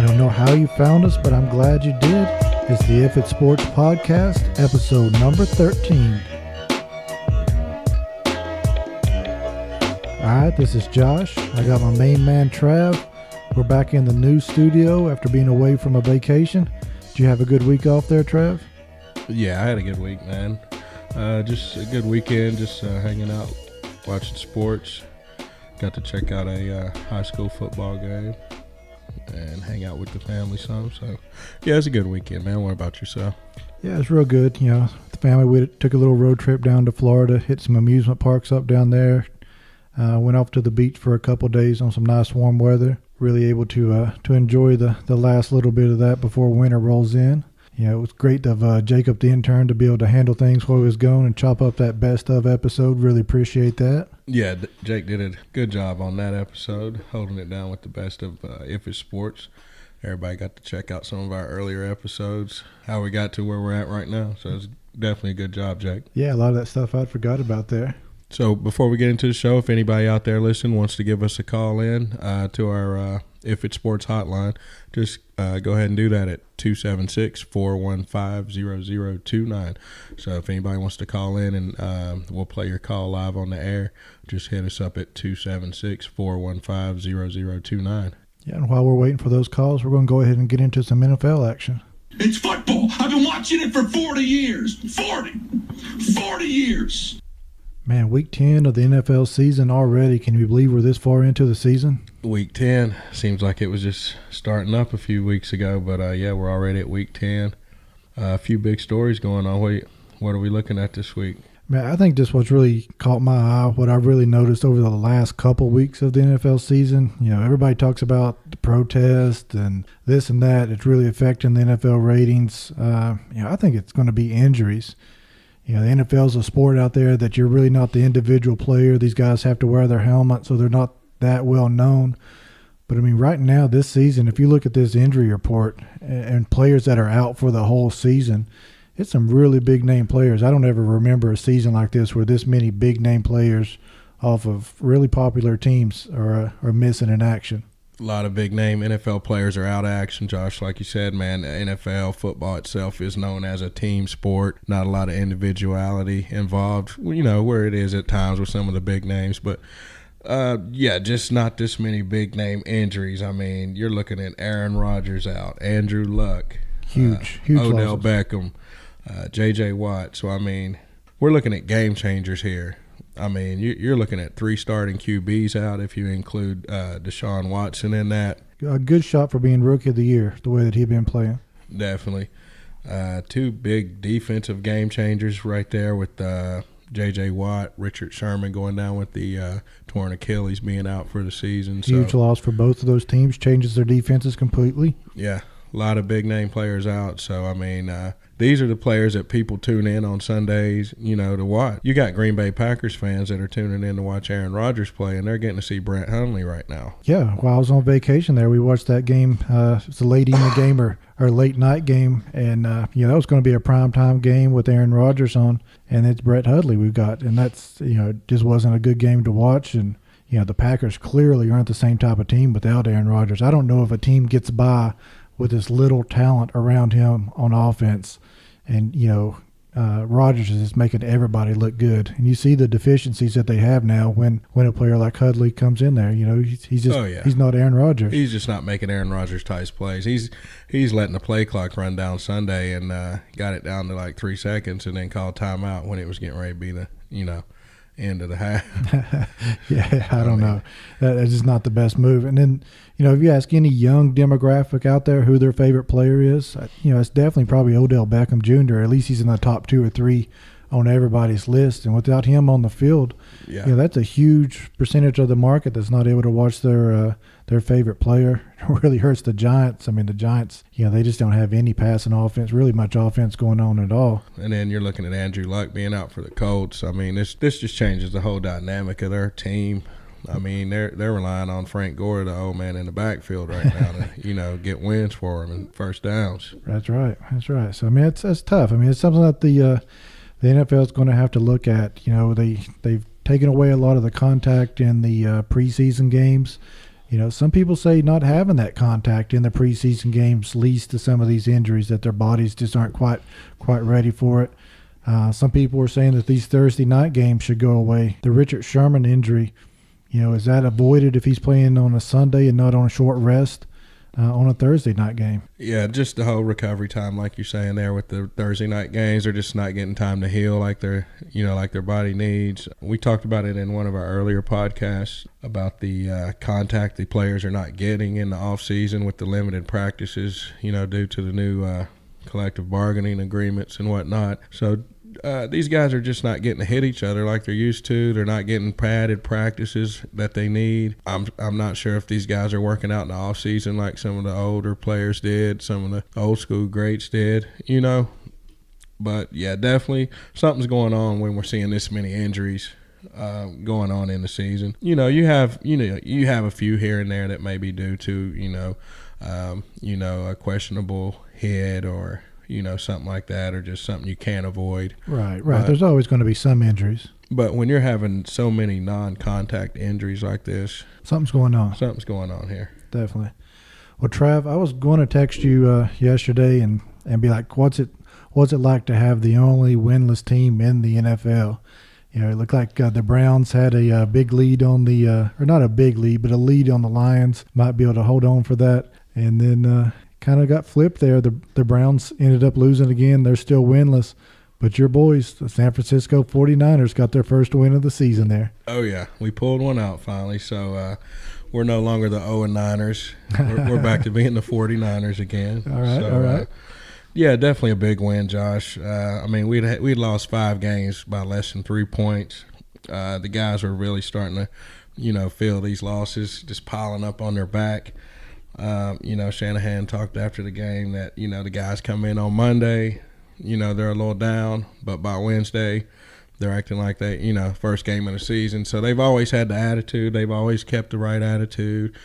I don't know how you found us, but I'm glad you did. It's the If It's Sports Podcast, episode number 13. Alright, this is Josh. I got my main man, Trav. We're back in the new studio after being away from a vacation. Did you have a good week off there, Trav? Yeah, I had a good week, man. Just a good weekend, just hanging out, watching sports. Got to check out a high school football game and hang out with the family some. So, yeah, it's a good weekend, man. What about yourself? Yeah, it's real good. You know, the family, we took a little road trip down to Florida, hit some amusement parks up down there. Went off to the beach for a couple days on some nice warm weather. Really able to enjoy the last little bit of that before winter rolls in. You know, it was great of Jacob the intern to be able to handle things while he was gone and chop up that best of episode. Really appreciate that. Yeah, Jake did a good job on that episode, holding it down with the best of If It's Sports. Everybody got to check out some of our earlier episodes, how we got to where we're at right now. So it's definitely a good job, Jake. Yeah, a lot of that stuff I'd forgot about there. So before we get into the show, if anybody out there listening wants to give us a call in to our If It's Sports hotline, just go ahead and do that at 276-415-0029. So if anybody wants to call in and we'll play your call live on the air, just hit us up at 276-415-0029. Yeah, and while we're waiting for those calls, we're going to go ahead and get into some NFL action. It's football. I've been watching it for 40 years. 40 years. Man, week 10 of the NFL season already. Can you believe we're this far into the season? Week 10 seems like it was just starting up a few weeks ago, but yeah, we're already at week 10. A few big stories going on. What are we looking at this week? Man, I think just what's really caught my eye, what I've really noticed over the last couple weeks of the NFL season, you know, everybody talks about the protest and this and that. It's really affecting the NFL ratings. You know, I think it's going to be injuries. You know, the NFL is a sport out there that you're really not the individual player. These guys have to wear their helmet, so they're not that well known. But, I mean, right now, this season, if you look at this injury report and players that are out for the whole season, it's some really big-name players. I don't ever remember a season like this where this many big-name players off of really popular teams are missing in action. A lot of big-name NFL players are out of action, Josh. Like you said, man, NFL football itself is known as a team sport. Not a lot of individuality involved, you know, where it is at times with some of the big names. But, yeah, just not this many big-name injuries. I mean, you're looking at Aaron Rodgers out, Andrew Luck, huge Odell losses. Beckham, J.J. Watt. So, I mean, we're looking at game changers here. I mean, you're looking at 3 starting QBs out if you include Deshaun Watson in that. A good shot for being Rookie of the Year, the way that he's been playing. Definitely. 2 big defensive game changers right there with J.J. Watt, Richard Sherman going down with the torn Achilles, being out for the season. Huge loss for both of those teams. Changes their defenses completely. Yeah, a lot of big-name players out. So, I mean, these are the players that people tune in on Sundays, you know, to watch. You got Green Bay Packers fans that are tuning in to watch Aaron Rodgers play, and they're getting to see Brett Hundley right now. Yeah, while I was on vacation there, we watched that game. It's a late evening game or late night game, and, you know, that was going to be a primetime game with Aaron Rodgers on, and it's Brett Hundley we've got. And that's, you know, it just wasn't a good game to watch. And, you know, the Packers clearly aren't the same type of team without Aaron Rodgers. I don't know if a team gets by with this little talent around him on offense. And, you know, Rodgers is making everybody look good. And you see the deficiencies that they have now when a player like Hundley comes in there. You know, he's just he's not Aaron Rodgers. He's just not making Aaron Rodgers type plays. He's letting the play clock run down Sunday and got it down to like 3 seconds and then called timeout when it was getting ready to be the, you know, end of the half. Yeah, I don't know. That's just not the best move. And then, you know, if you ask any young demographic out there who their favorite player is, you know, it's definitely probably Odell Beckham Jr. At least he's in the top 2 or 3 on everybody's list. And without him on the field, you know, that's a huge percentage of the market that's not able to watch their favorite player. It really hurts the Giants. I mean, the Giants, you know, they just don't have any passing offense, really much offense going on at all. And then you're looking at Andrew Luck being out for the Colts. I mean, this just changes the whole dynamic of their team. I mean, they're relying on Frank Gore, the old man in the backfield right now, to, you know, get wins for them and first downs. That's right. So, I mean, it's tough. I mean, it's something that the NFL is going to have to look at. You know, they've taken away a lot of the contact in the preseason games. Some people say not having that contact in the preseason games leads to some of these injuries, that their bodies just aren't quite ready for it. Some people were saying that these Thursday night games should go away. The Richard Sherman injury, is that avoided if he's playing on a Sunday and not on a short rest on a Thursday night game? Yeah, just the whole recovery time, like you're saying there with the Thursday night games, they're just not getting time to heal like their body needs. We talked about it in one of our earlier podcasts about the contact the players are not getting in the off season with the limited practices, due to the new collective bargaining agreements and whatnot. So these guys are just not getting to hit each other like they're used to. They're not getting padded practices that they need. I'm not sure if these guys are working out in the off season like some of the older players did, some of the old school greats did, But yeah, definitely something's going on when we're seeing this many injuries going on in the season. You have a few here and there that may be due to a questionable hit or something like that, or just something you can't avoid. Right. There's always going to be some injuries. But when you're having so many non-contact injuries like this, something's going on. Something's going on here. Definitely. Well, Trav, I was going to text you yesterday and be like, what's it like to have the only winless team in the NFL? It looked like the Browns had a big lead on the or not a big lead, but a lead on the Lions. Might be able to hold on for that. And then kind of got flipped there. The Browns ended up losing again. They're still winless. But your boys, the San Francisco 49ers, got their first win of the season there. Oh, yeah. We pulled one out finally. So we're no longer the 0-9ers. We're back to being the 49ers again. All right. Yeah, definitely a big win, Josh. We'd lost 5 games by less than 3 points. The guys were really starting to, feel these losses just piling up on their back. Shanahan talked after the game that, the guys come in on Monday, they're a little down, but by Wednesday they're acting like they, first game of the season. So they've always had the attitude. They've always kept the right attitude.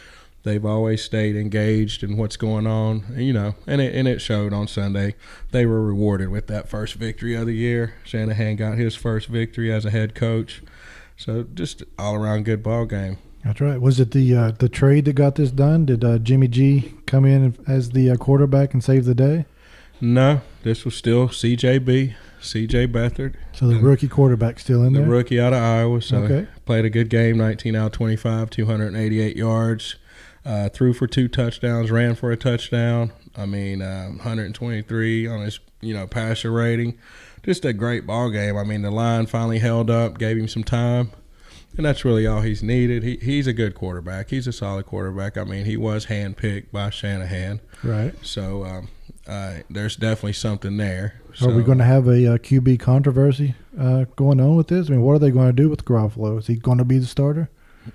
They've always stayed engaged in what's going on, and it showed on Sunday. They were rewarded with that first victory of the year. Shanahan got his first victory as a head coach. So just all-around good ball game. That's right. Was it the trade that got this done? Did Jimmy G come in as the quarterback and save the day? No, this was still C.J. Beathard. So the rookie quarterback still in there? The rookie out of Iowa. So okay. Played a good game, 19 out of 25, 288 yards. Threw for 2 touchdowns, ran for a touchdown. 123 on his, passer rating. Just a great ball game. The line finally held up, gave him some time. And that's really all he's needed. He's a good quarterback. He's a solid quarterback. He was handpicked by Shanahan. Right. So there's definitely something there. Are we going to have a QB controversy going on with this? What are they going to do with Garoppolo? Is he going to be the starter?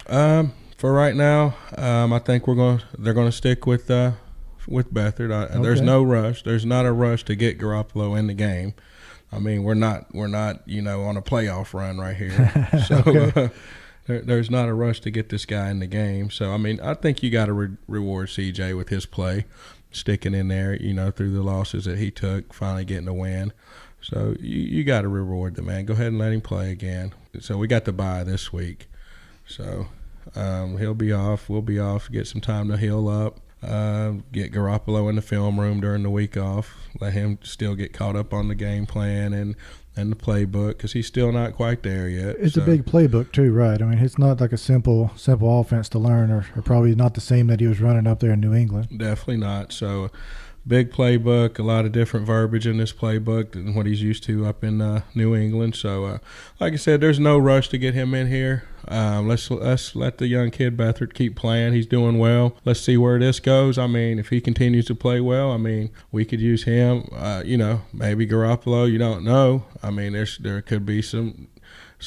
For right now, I think they're going to stick with Beathard. Okay. There's no rush. There's not a rush to get Garoppolo in the game. We're not on a playoff run right here. So okay. There's not a rush to get this guy in the game. So I think you got to reward CJ with his play, sticking in there, through the losses that he took, finally getting a win. So you got to reward the man. Go ahead and let him play again. So we got the bye this week. So he'll be off. We'll be off. Get some time to heal up. Get Garoppolo in the film room during the week off. Let him still get caught up on the game plan and the playbook, because he's still not quite there yet. It's a big playbook too, right? It's not like a simple offense to learn, or probably not the same that he was running up there in New England. Definitely not. So big playbook, a lot of different verbiage in this playbook than what he's used to up in New England. So like I said, there's no rush to get him in here. Let's let the young kid Beathard keep playing. He's doing well. Let's see where this goes. If he continues to play well, we could use him. Maybe Garoppolo. You don't know. There could be some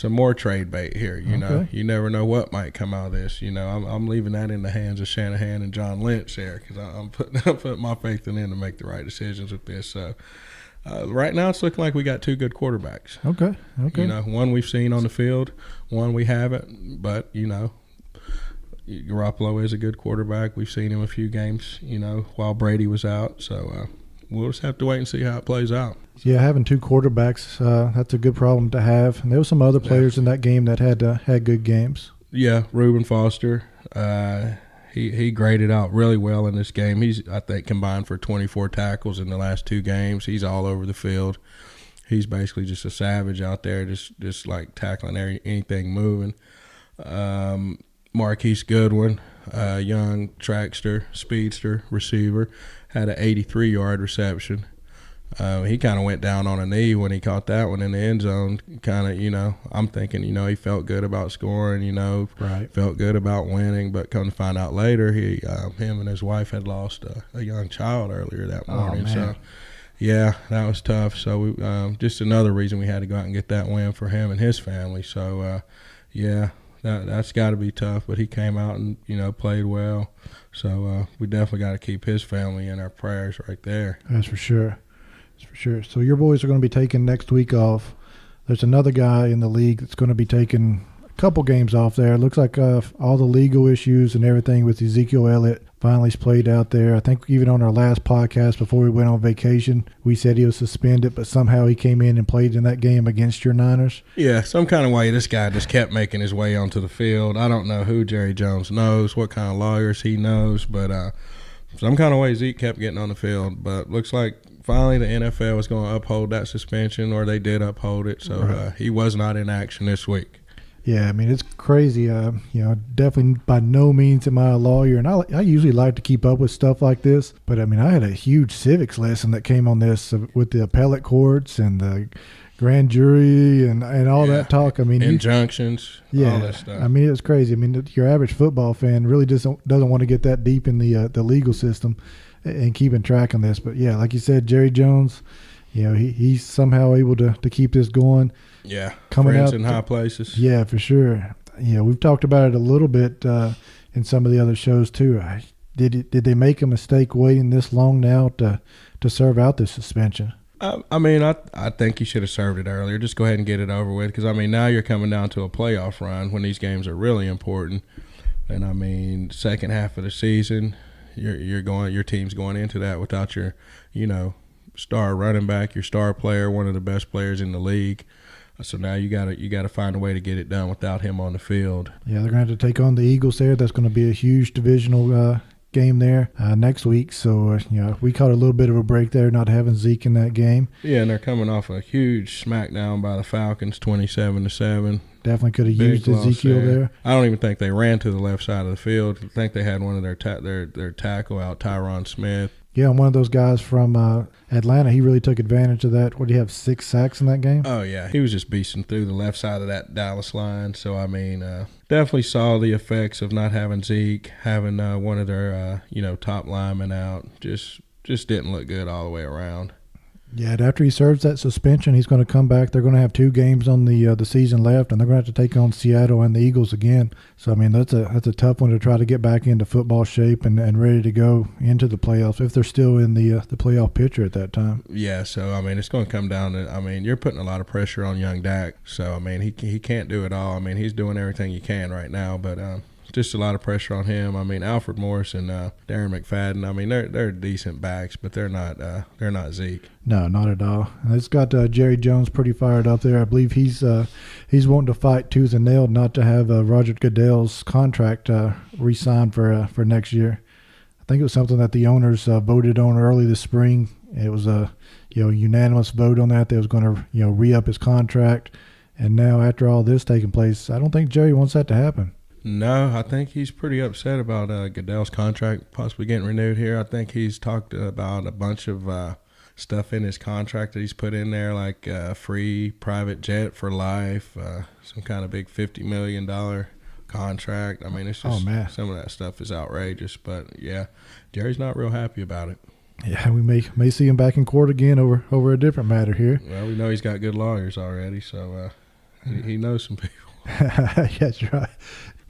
more trade bait here. Okay. You never know what might come out of this. I'm leaving that in the hands of Shanahan and John Lynch there, because I'm putting my faith in them to make the right decisions with this. So. Right now, it's looking like we got 2 good quarterbacks. Okay. One we've seen on the field, one we haven't. But Garoppolo is a good quarterback. We've seen him a few games, while Brady was out. So we'll just have to wait and see how it plays out. Yeah, having 2 quarterbacks, that's a good problem to have. And there were some other players in that game that had good games. Yeah, Reuben Foster. he graded out really well in this game. He's, I think, combined for 24 tackles in the last 2 games. He's all over the field. He's basically just a savage out there, just like tackling anything moving. Marquise Goodwin, young trackster, speedster, receiver, had an 83-yard reception. He kind of went down on a knee when he caught that one in the end zone. Kind of, I'm thinking, he felt good about scoring, right. Felt good about winning. But come to find out later, him and his wife had lost a young child earlier that morning. Oh, man. So, yeah, that was tough. So, we, just another reason we had to go out and get that win for him and his family. So, yeah, that's got to be tough. But he came out and, played well. So, we definitely got to keep his family in our prayers right there. That's for sure. For sure. So your boys are going to be taking next week off. There's another guy in the league that's going to be taking a couple games off there. It looks like all the legal issues and everything with Ezekiel Elliot finally's played out there. I think even on our last podcast before we went on vacation, we said he was suspended, but somehow he came in and played in that game against your Niners. Yeah, some kind of way this guy just kept making his way onto the field. I don't know who Jerry Jones knows, what kind of lawyers he knows, but some kind of way Zeke kept getting on the field. But looks like finally the NFL was going to uphold that suspension, or they did uphold it. So right. He was not in action this week. Yeah, I mean, it's crazy. Definitely by no means am I a lawyer, and I usually like to keep up with stuff like this. But, I mean, I had a huge civics lesson that came on this with the appellate courts and the grand jury and all that talk. I mean, injunctions, all that stuff. I mean, it was crazy. I mean, your average football fan really doesn't want to get that deep in the legal system and keeping track on this. But, yeah, like you said, Jerry Jones, he's somehow able to keep this going. Yeah, coming friends out in high places. Yeah, for sure. We've talked about it a little bit in some of the other shows too. Did they make a mistake waiting this long now to serve out this suspension? I think you should have served it earlier. Just go ahead and get it over with, because now you're coming down to a playoff run when these games are really important. And second half of the season, your team's going into that without your star running back, your star player, one of the best players in the league. So now you gotta find a way to get it done without him on the field. Yeah, they're going to have to take on the Eagles there. That's going to be a huge divisional game there next week. So we caught a little bit of a break there, not having Zeke in that game. Yeah, and they're coming off a huge smackdown by the Falcons, 27-7. Definitely could have used Ezekiel there. I don't even think they ran to the left side of the field. I think they had one of their tackle out, Tyron Smith. Yeah, and one of those guys from Atlanta, he really took advantage of that. What, did he have 6 sacks in that game? Oh, yeah. He was just beasting through the left side of that Dallas line. So, definitely saw the effects of not having Zeke, having one of their, top linemen out. Just didn't look good all the way around. Yeah, and after he serves that suspension, he's going to come back. They're going to have 2 games on the season left, and they're going to have to take on Seattle and the Eagles again. So, that's a tough one to try to get back into football shape and ready to go into the playoffs if they're still in the playoff picture at that time. Yeah, so, it's going to come down to, you're putting a lot of pressure on young Dak. So, he can't do it all. He's doing everything he can right now, but just a lot of pressure on him. Alfred Morris and Darren McFadden, they're decent backs, but they're not Zeke. No, not at all. And it's got Jerry Jones pretty fired up there. I believe he's wanting to fight tooth and nail not to have Roger Goodell's contract re-signed for next year. I think it was something that the owners voted on early this spring. It was a unanimous vote on that. They was going to re-up his contract. And now after all this taking place, I don't think Jerry wants that to happen. No, I think he's pretty upset about Goodell's contract possibly getting renewed here. I think he's talked about a bunch of stuff in his contract that he's put in there, like free private jet for life, some kind of big $50 million contract. It's just some of that stuff is outrageous. But, yeah, Jerry's not real happy about it. Yeah, we may see him back in court again over a different matter here. Well, we know he's got good lawyers already, so he knows some people. That's right.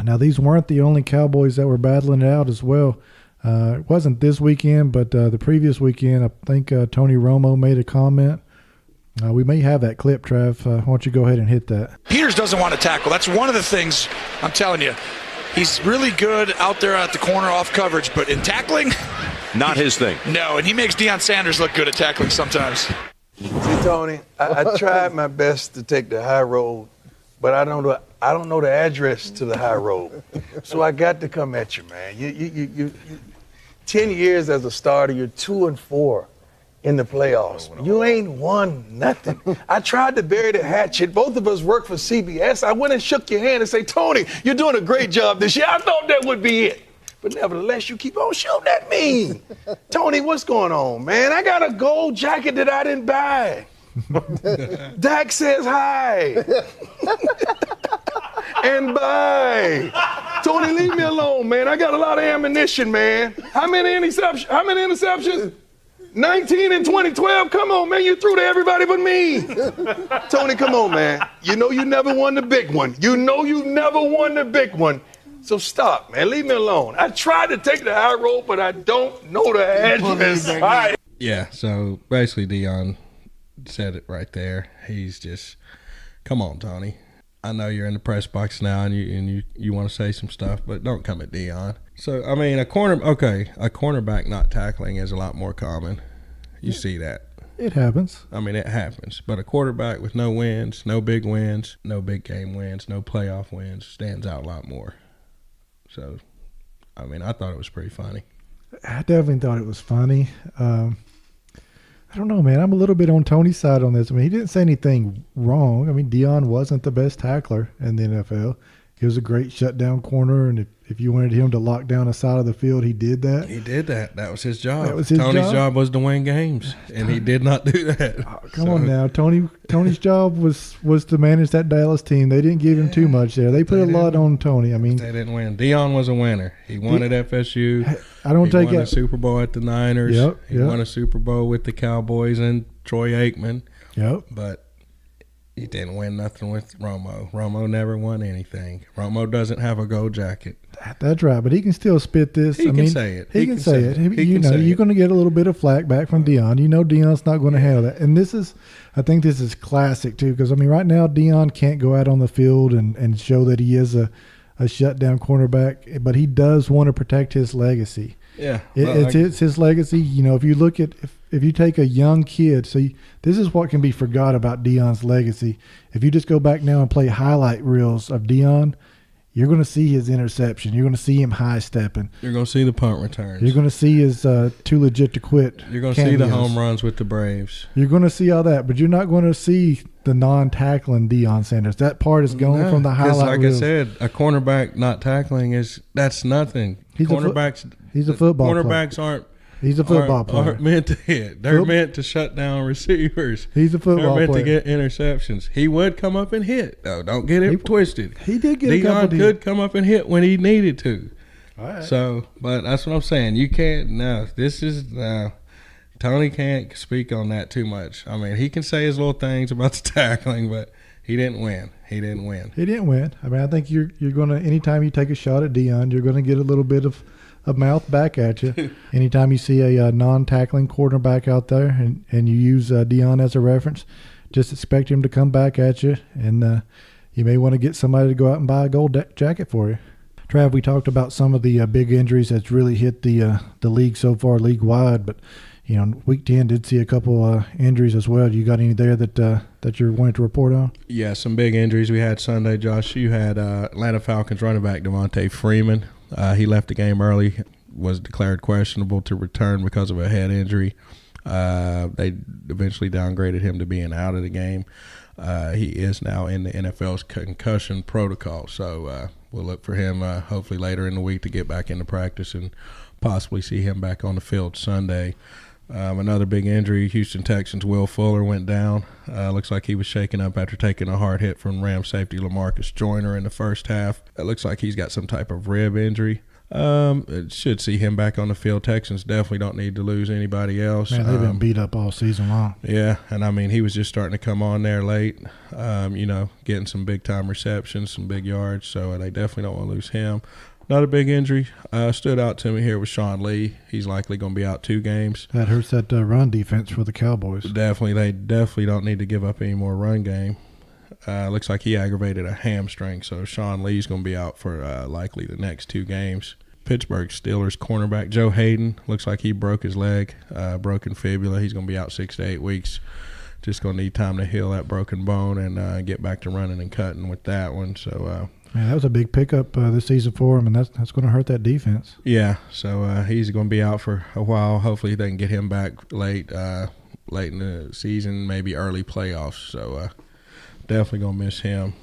Now, these weren't the only Cowboys that were battling it out as well. It wasn't this weekend, but the previous weekend, I think Tony Romo made a comment. We may have that clip, Trav. Why don't you go ahead and hit that? Peters doesn't want to tackle. That's one of the things I'm telling you. He's really good out there at the corner off coverage, but in tackling, not his thing. No, and he makes Deion Sanders look good at tackling sometimes. See, Tony, I tried my best to take the high road, but I don't I don't know the address to the high road. So I got to come at you, man. You 10 years as a starter, you're 2-4 in the playoffs. You ain't won nothing. I tried to bury the hatchet. Both of us work for CBS. I went and shook your hand and say, Tony, you're doing a great job this year. I thought that would be it. But nevertheless, you keep on shooting at me. Tony, what's going on, man? I got a gold jacket that I didn't buy. Dak says hi. And bye. Tony, leave me alone, man. I got a lot of ammunition, man. How many interceptions? 19 in 2012? Come on, man. You threw to everybody but me. Tony, come on, man. You know you never won the big one. So stop, man. Leave me alone. I tried to take the high road, but I don't know the address. All right. Yeah, so basically Deion said it right there. He's just, come on, Tony. I know you're in the press box now and you want to say some stuff, but don't come at Deion. So, I mean, a cornerback not tackling is a lot more common. You see that. It happens. I mean, it happens. But a quarterback with no wins, no big wins, no big game wins, no playoff wins stands out a lot more. So, I mean, I thought it was pretty funny. I definitely thought it was funny. I don't know, man. I'm a little bit on Tony's side on this. I mean, he didn't say anything wrong. I mean, Deion wasn't the best tackler in the NFL. He was a great shutdown corner, and if you wanted him to lock down a side of the field, he did that. He did that. That was his job. Tony's job was to win games, and he did not do that. Come on now. Tony's job was to manage that Dallas team. They didn't give him too much there. They put a lot on Tony. I mean, they didn't win. Deion was a winner. He won at FSU. He won a Super Bowl at the Niners. He won a Super Bowl with the Cowboys and Troy Aikman. Yep. But he didn't win nothing with Romo. Romo never won anything. Romo doesn't have a gold jacket. That's right, but he can still spit this. He can say it. He can say it. You're going to get a little bit of flack back from Deion. You know Deion's not going to handle that. And I think this is classic too, because I mean, right now Deion can't go out on the field and show that he is a shutdown cornerback, but he does want to protect his legacy. Yeah, it's his legacy. You know, if you look at if you take a young kid, this is what can be forgot about Deion's legacy. If you just go back now and play highlight reels of Deion, you're going to see his interception. You're going to see him high stepping. You're going to see the punt returns. You're going to see his too legit to quit. You're going to see the home runs with the Braves. You're going to see all that, but you're not going to see the non-tackling Deion Sanders. That part is going from the highlight reels. I said, a cornerback not tackling that's nothing. He's a football cornerbacks player. He's a football player. Aren't meant to hit. They're meant to shut down receivers. He's a football player. They're meant to get interceptions. He would come up and hit, though. Don't get it twisted. He did get Deion could come up and hit when he needed to. All right. So, but that's what I'm saying. You can't. Tony can't speak on that too much. I mean, he can say his little things about the tackling, but he didn't win. He didn't win. I mean, I think you're going to, anytime you take a shot at Deion, you're going to get a little bit of mouth back at you. Anytime you see a non-tackling quarterback out there and you use Deion as a reference, just expect him to come back at you, and you may want to get somebody to go out and buy a gold jacket for you. Trav, we talked about some of the big injuries that's really hit the league so far, league-wide, but Week 10 did see a couple injuries as well. You got any there that you're wanting to report on? Yeah, some big injuries we had Sunday, Josh. You had Atlanta Falcons running back Devontae Freeman. He left the game early, was declared questionable to return because of a head injury. They eventually downgraded him to being out of the game. He is now in the NFL's concussion protocol, so we'll look for him hopefully later in the week to get back into practice and possibly see him back on the field Sunday. Another big injury, Houston Texans' Will Fuller went down. Looks like he was shaken up after taking a hard hit from Rams safety LaMarcus Joyner in the first half. It looks like he's got some type of rib injury. It should see him back on the field. Texans definitely don't need to lose anybody else. Man, they've been beat up all season long. Yeah, and I mean, he was just starting to come on there late, getting some big-time receptions, some big yards, so they definitely don't want to lose him. Another big injury stood out to me here with Sean Lee. He's likely going to be out 2 games. That hurts that run defense for the Cowboys. They definitely don't need to give up any more run game. Looks like he aggravated a hamstring, so Sean Lee's going to be out for likely the next 2 games. Pittsburgh Steelers cornerback Joe Hayden looks like he broke his leg, broken fibula. He's going to be out 6 to 8 weeks. just going to need time to heal that broken bone and get back to running and cutting with that one. So, man, that was a big pickup this season for him, and that's going to hurt that defense. Yeah, so he's going to be out for a while. Hopefully they can get him back late in the season, maybe early playoffs. So definitely going to miss him.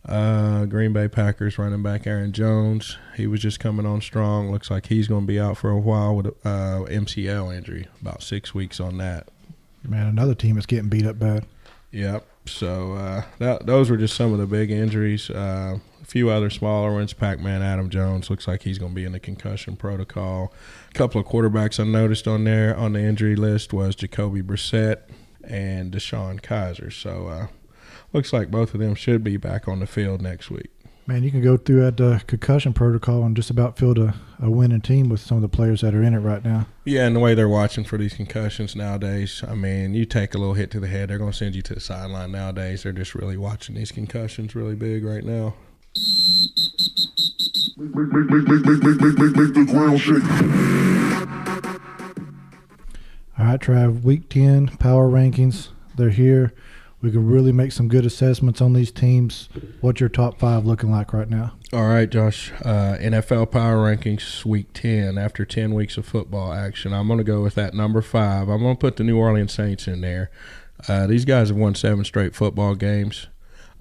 Green Bay Packers running back Aaron Jones. He was just coming on strong. Looks like he's going to be out for a while with MCL injury, about 6 weeks on that. Man, another team is getting beat up bad. Yep. So those were just some of the big injuries. A few other smaller ones. Pac-Man Adam Jones looks like he's going to be in the concussion protocol. A couple of quarterbacks I noticed on there on the injury list was Jacoby Brissett and Deshaun Kaiser. So looks like both of them should be back on the field next week. Man, you can go through that concussion protocol and just about field a winning team with some of the players that are in it right now. Yeah, and the way they're watching for these concussions nowadays, I mean, you take a little hit to the head, they're going to send you to the sideline nowadays. They're just really watching these concussions really big right now. Make the ground shake. All right, Trav, Week 10 power rankings. They're here. We can really make some good assessments on these teams. What's your top 5 looking like right now? All right, Josh. NFL Power Rankings Week 10 after 10 weeks of football action. I'm going to go with that number 5. I'm going to put the New Orleans Saints in there. These guys have won 7 straight football games.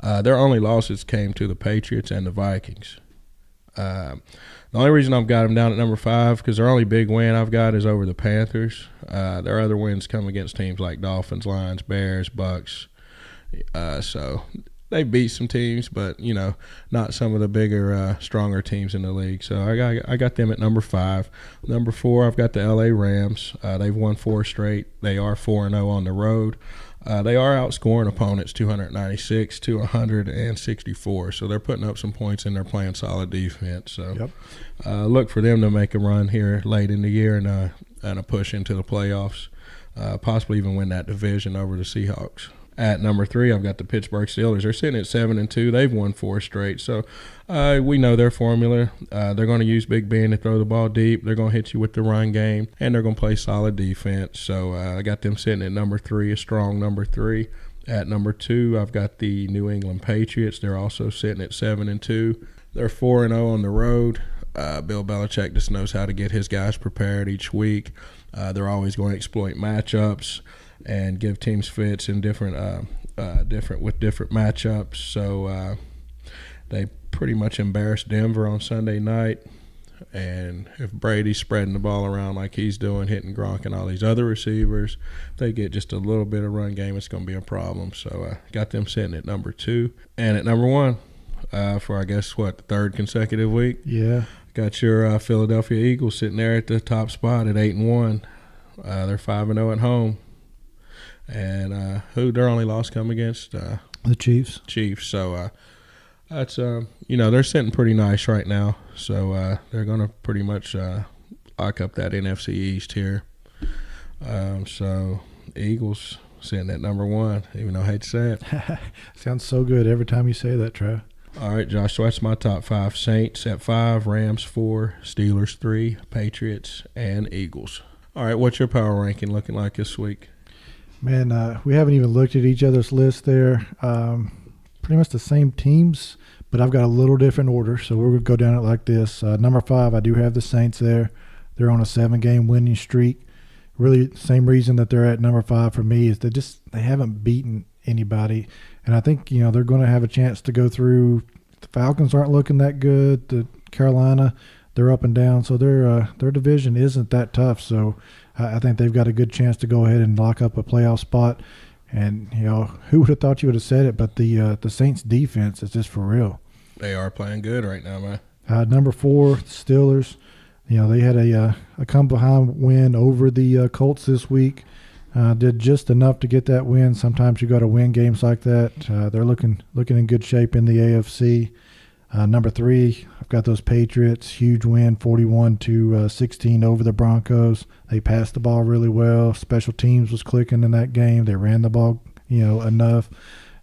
Their only losses came to the Patriots and the Vikings. The only reason I've got them down at number 5 because their only big win I've got is over the Panthers. Their other wins come against teams like Dolphins, Lions, Bears, Bucks. So they beat some teams, but, you know, not some of the bigger, stronger teams in the league. So I got them at number 5. Number 4, I've got the L.A. Rams. They've won 4 straight. They are 4-0 on the road. They are outscoring opponents 296 to 164. So they're putting up some points and they're playing solid defense. So look for them to make a run here late in the year and a push into the playoffs, possibly even win that division over the Seahawks. At number 3, I've got the Pittsburgh Steelers. They're sitting at 7-2. They've won 4 straight. So we know their formula. They're going to use Big Ben to throw the ball deep. They're going to hit you with the run game, and they're going to play solid defense. So I got them sitting at number 3, a strong number 3. At number 2, I've got the New England Patriots. They're also sitting at 7-2. They're 4-0 on the road. Bill Belichick just knows how to get his guys prepared each week. They're always going to exploit matchups and give teams fits in different matchups. So they pretty much embarrassed Denver on Sunday night. And if Brady's spreading the ball around like he's doing, hitting Gronk and all these other receivers, if they get just a little bit of run game, it's going to be a problem. So got them sitting at number 2. And at number 1, for I guess, the 3rd consecutive week? Yeah. Got your Philadelphia Eagles sitting there at the top spot at 8-1. They're 5-0 at home. And who their only loss come against? The Chiefs. So that's they're sitting pretty nice right now. So they're going to pretty much lock up that NFC East here. So Eagles sitting at number 1, even though I hate to say it. Sounds so good every time you say that, Trav. All right, Josh, so that's my top 5. Saints at 5, Rams 4, Steelers 3, Patriots, and Eagles. All right, what's your power ranking looking like this week? Man, we haven't even looked at each other's list there. Pretty much the same teams, but I've got a little different order, so we're going to go down it like this. Number 5, I do have the Saints there. They're on a 7-game winning streak. Really, same reason that they're at number 5 for me is they haven't beaten anybody, and I think they're going to have a chance to go through. The Falcons aren't looking that good. The Carolina, they're up and down, so their division isn't that tough. So I think they've got a good chance to go ahead and lock up a playoff spot. And who would have thought you would have said it? But the Saints defense is just for real. They are playing good right now, man. Number 4, Steelers. They had a come behind win over the Colts this week. Did just enough to get that win. Sometimes you got to win games like that. They're looking in good shape in the AFC. Number 3, I've got those Patriots. Huge win, 41-16 over the Broncos. They passed the ball really well. Special teams was clicking in that game. They ran the ball, enough.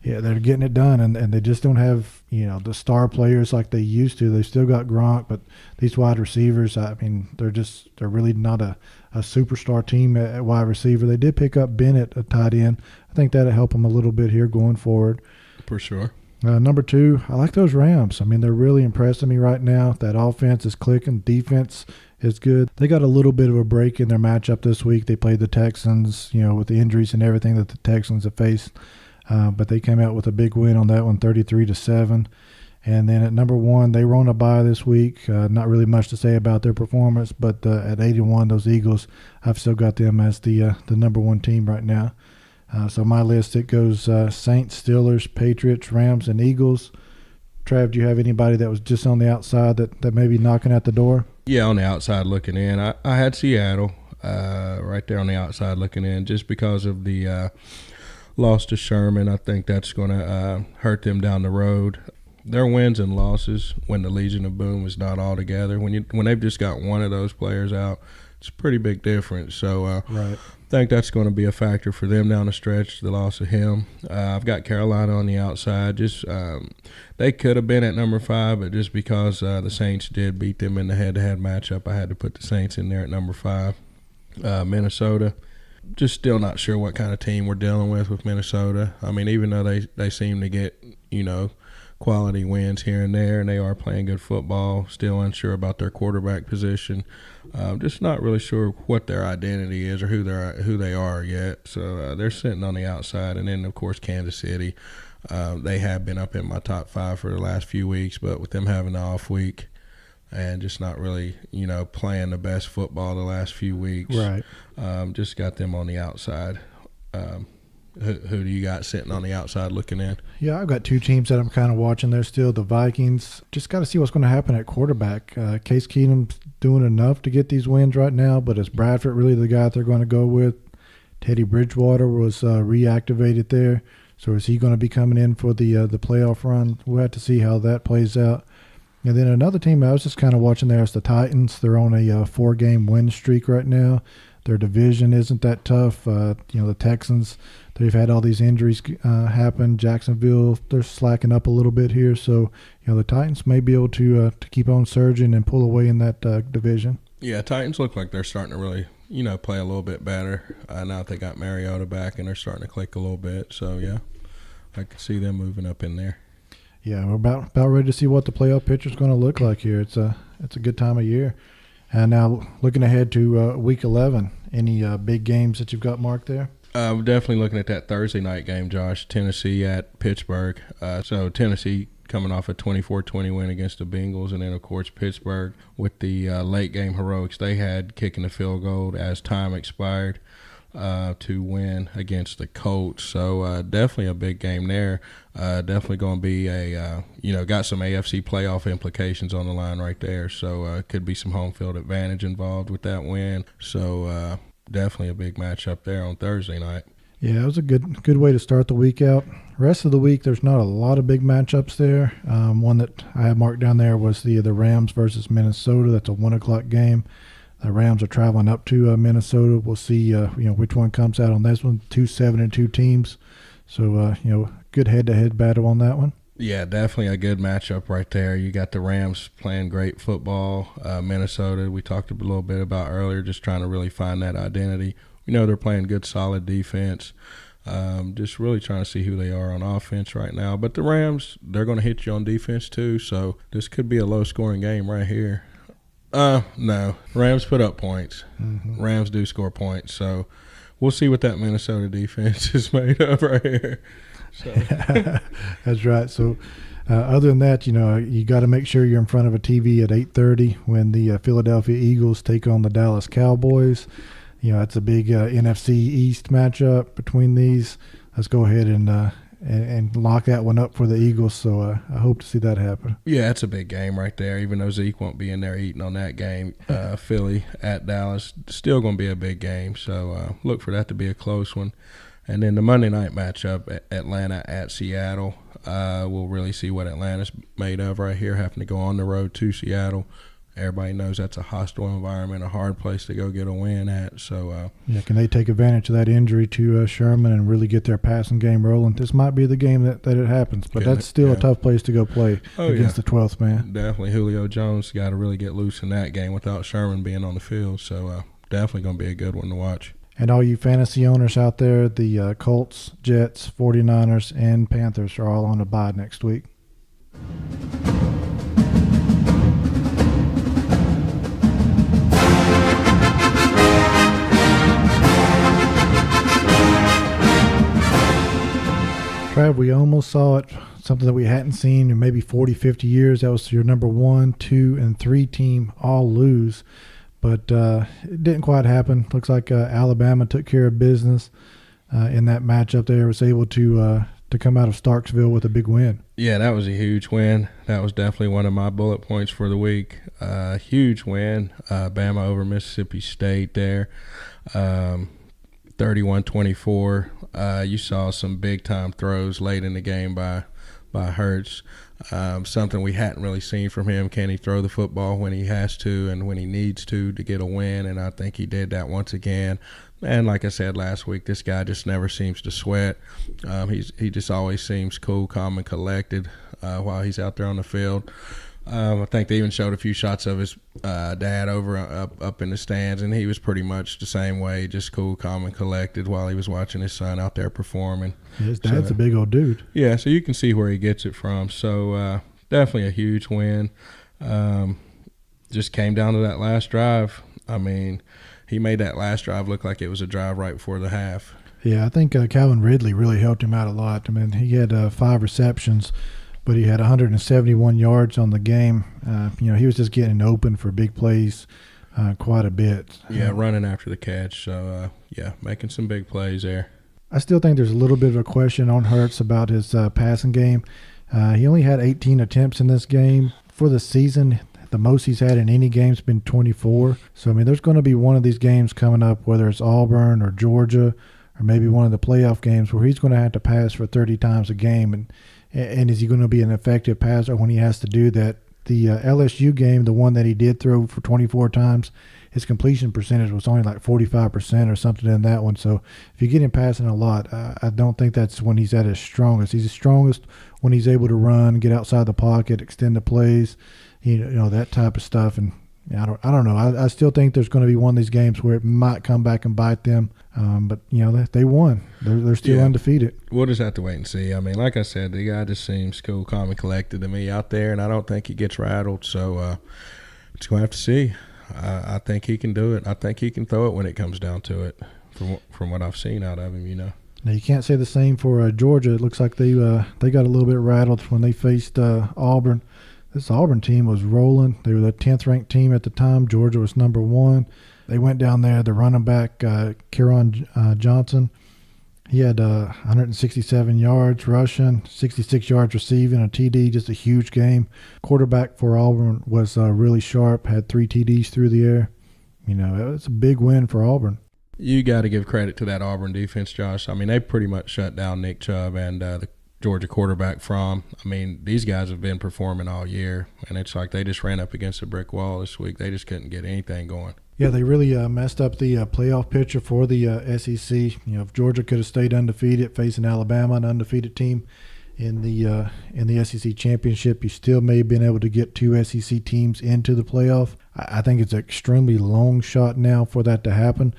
Yeah, they're getting it done, and they just don't have, the star players like they used to. They still got Gronk, but these wide receivers, I mean, they're really not a superstar team at wide receiver. They did pick up Bennett, a tight end. I think that'll help them a little bit here going forward. For sure. Number 2, I like those Rams. I mean, they're really impressing me right now. That offense is clicking. Defense is good. They got a little bit of a break in their matchup this week. They played the Texans, with the injuries and everything that the Texans have faced. But they came out with a big win on that one, 33-7. And then at number 1, they were on a bye this week. Not really much to say about their performance, but at 81, those Eagles, I've still got them as the number 1 team right now. So my list, it goes Saints, Steelers, Patriots, Rams, and Eagles. Trav, do you have anybody that was just on the outside that may be knocking at the door? Yeah, on the outside looking in. I had Seattle right there on the outside looking in just because of the loss to Sherman. I think that's going to hurt them down the road. Their wins and losses when the Legion of Boom is not all together, when they've just got one of those players out, it's a pretty big difference. So right. I think that's going to be a factor for them down the stretch, the loss of him. I've got Carolina on the outside. Just they could have been at number 5, but just because the Saints did beat them in the head-to-head matchup, I had to put the Saints in there at number 5. Minnesota, just still not sure what kind of team we're dealing with Minnesota. I mean, even though they seem to get, quality wins here and there, and they are playing good football, still unsure about their quarterback position. Just not really sure what their identity is or who they are yet. So they're sitting on the outside. And then, of course, Kansas City. They have been up in my top 5 for the last few weeks, but with them having an off week and just not really, playing the best football the last few weeks, right. Just got them on the outside. Who do you got sitting on the outside looking in? Yeah, I've got 2 teams that I'm kind of watching there still. The Vikings, just got to see what's going to happen at quarterback. Case Keenum's doing enough to get these wins right now, but is Bradford really the guy they're going to go with? Teddy Bridgewater was reactivated there, so is he going to be coming in for the playoff run? We'll have to see how that plays out. And then another team I was just kind of watching there is the Titans. They're on a 4-game win streak right now. Their division isn't that tough. The Texans, they've had all these injuries happen. Jacksonville, they're slacking up a little bit here. So, the Titans may be able to keep on surging and pull away in that division. Yeah, Titans look like they're starting to really, play a little bit better. Now that they got Mariota back and they're starting to click a little bit. So, yeah, I could see them moving up in there. Yeah, we're about ready to see what the playoff picture is going to look like here. It's a good time of year. And now looking ahead to Week 11, any big games that you've got marked there? I'm definitely looking at that Thursday night game, Josh. Tennessee at Pittsburgh. So Tennessee coming off a 24-20 win against the Bengals, and then, of course, Pittsburgh with the late game heroics they had, kicking the field goal as time expired to win against the Colts. So definitely a big game there. Definitely going to be got some AFC playoff implications on the line right there. So could be some home field advantage involved with that win. So definitely a big matchup there on Thursday night. Yeah, it was a good way to start the week out. Rest of the week, there's not a lot of big matchups there. One that I have marked down there was the Rams versus Minnesota. That's a 1:00 game. The Rams are traveling up to Minnesota. We'll see, which one comes out on this one. 2 7-2 teams. So, good head-to-head battle on that one. Yeah, definitely a good matchup right there. You got the Rams playing great football. Minnesota, we talked a little bit about earlier, just trying to really find that identity. We know they're playing good, solid defense. Just really trying to see who they are on offense right now. But the Rams, they're going to hit you on defense too. So this could be a low-scoring game right here. No. Rams put up points. Mm-hmm. Rams do score points. So we'll see what that Minnesota defense is made of right here. So. That's right. So other than that, you got to make sure you're in front of a TV at 8:30 when the Philadelphia Eagles take on the Dallas Cowboys. It's a big NFC East matchup between these. Let's go ahead and lock that one up for the Eagles. So I hope to see that happen. Yeah, it's a big game right there. Even though Zeke won't be in there eating on that game, Philly at Dallas, still going to be a big game. So look for that to be a close one. And then the Monday night matchup, Atlanta at Seattle. We'll really see what Atlanta's made of right here, having to go on the road to Seattle everybody knows that's a hostile environment, a hard place to go get a win at. So, can they take advantage of that injury to Sherman and really get their passing game rolling? This might be the game that it happens, but that's still a tough place to go play against the 12th man. Definitely Julio Jones got to really get loose in that game without Sherman being on the field. So, definitely going to be a good one to watch. And all you fantasy owners out there, the Colts, Jets, 49ers, and Panthers are all on a bye next week. Trav, we almost saw it, something that we hadn't seen in maybe 40, 50 years. That was your number 1, 2, and 3 team all lose. But it didn't quite happen. Looks like Alabama took care of business in that matchup there, was able to come out of Starksville with a big win. Yeah, that was a huge win. That was definitely one of my bullet points for the week. Huge win. Bama over Mississippi State there. 31-24. You saw some big-time throws late in the game by Hurts. Something we hadn't really seen from him. Can he throw the football when he has to and when he needs to get a win? And I think he did that once again. And like I said last week, this guy just never seems to sweat. He just always seems cool, calm, and collected while he's out there on the field. I think they even showed a few shots of his dad up in the stands, and he was pretty much the same way, just cool, calm, and collected while he was watching his son out there performing. His dad's a big old dude. Yeah, so you can see where he gets it from. So definitely a huge win. Just came down to that last drive. I mean, he made that last drive look like it was a drive right before the half. Yeah, I think Calvin Ridley really helped him out a lot. I mean, he had 5 receptions, but he had 171 yards on the game. He was just getting open for big plays quite a bit. Yeah, running after the catch. So, making some big plays there. I still think there's a little bit of a question on Hurts about his passing game. He only had 18 attempts in this game. For the season, the most he's had in any game has been 24. So, I mean, there's going to be one of these games coming up, whether it's Auburn or Georgia or maybe one of the playoff games, where he's going to have to pass for 30 times a game. And is he going to be an effective passer when he has to do that? The LSU game, the one that he did throw for 24 times, his completion percentage was only like 45% or something in that one. So if you get him passing a lot, I don't think that's when he's at his strongest. He's the strongest when he's able to run, get outside the pocket, extend the plays, that type of stuff. And I don't know. I still think there's going to be one of these games where it might come back and bite them. But they won. They're still undefeated. We'll just have to wait and see. I mean, like I said, the guy just seems cool, calm, and collected to me out there, and I don't think he gets rattled. So just going to have to see. I think he can do it. I think he can throw it when it comes down to it, from what I've seen out of him. Now you can't say the same for Georgia. It looks like they got a little bit rattled when they faced Auburn. This Auburn team was rolling. They were the 10th ranked team at the time. Georgia was number 1. They went down there. The running back, Kieran Johnson, he had 167 yards rushing, 66 yards receiving, a TD, just a huge game. Quarterback for Auburn was really sharp, had 3 TDs through the air. It's a big win for Auburn. You got to give credit to that Auburn defense, Josh. I mean, they pretty much shut down Nick Chubb and the Georgia quarterback from. I mean, these guys have been performing all year, and it's like they just ran up against a brick wall this week. They just couldn't get anything going. Yeah, they really messed up the playoff picture for the SEC. If Georgia could have stayed undefeated, facing Alabama, an undefeated team in the SEC championship, you still may have been able to get 2 SEC teams into the playoff. I think it's an extremely long shot now for that to happen.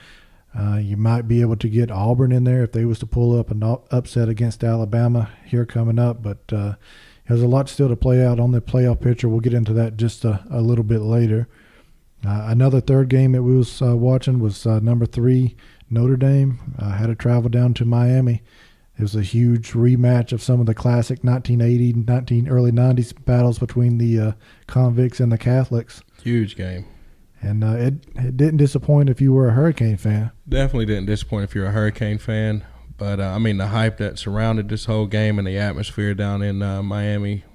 You might be able to get Auburn in there if they was to pull up an upset against Alabama here coming up, but there's a lot still to play out on the playoff picture. We'll get into that just a little bit later. Another third game that we was watching was number 3, Notre Dame. Had to travel down to Miami. It was a huge rematch of some of the classic 1980, early 90s battles between the convicts and the Catholics. Huge game. And it didn't disappoint if you were a Hurricane fan. Definitely didn't disappoint if you're a Hurricane fan. But, I mean, the hype that surrounded this whole game and the atmosphere down in Miami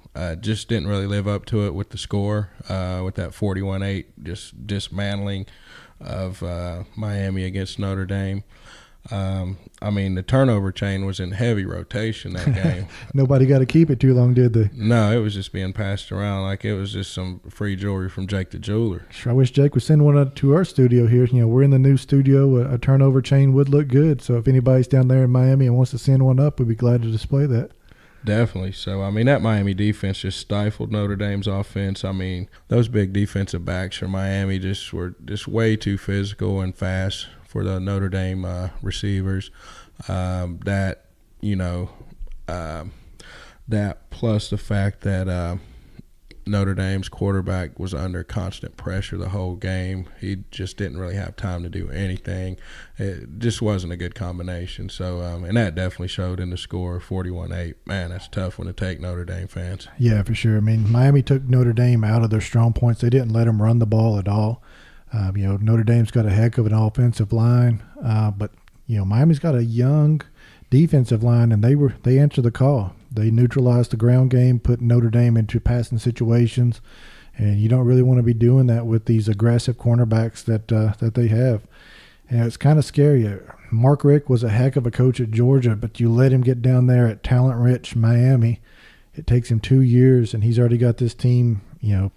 just didn't really live up to it with the score, with that 41-8 just dismantling of Miami against Notre Dame. I mean, the turnover chain was in heavy rotation that game. Nobody got to keep it too long, did they? No, it was just being passed around like it was just some free jewelry from Jake the Jeweler. Sure, I wish Jake would send one up to our studio here. You know, we're in the new studio. A turnover chain would look good. So if anybody's down there in Miami and wants to send one up, we'd be glad to display that. Definitely. So, I mean, that Miami defense just stifled Notre Dame's offense. I mean, those big defensive backs from Miami just were just way too physical and fast for the Notre Dame receivers. That plus the fact that Notre Dame's quarterback was under constant pressure the whole game. He just didn't really have time to do anything. It just wasn't a good combination. So, and that definitely showed in the score, 41-8. Man, that's a tough one to take, Notre Dame fans. Yeah, for sure. I mean, Miami took Notre Dame out of their strong points. They didn't let them run the ball at all. Notre Dame's got a heck of an offensive line, but Miami's got a young defensive line, and they answered the call. They neutralized the ground game, put Notre Dame into passing situations, and you don't really want to be doing that with these aggressive cornerbacks that they have. And it's kind of scary. Mark Richt was a heck of a coach at Georgia, but you let him get down there at talent-rich Miami. It takes him 2 years, and he's already got this team,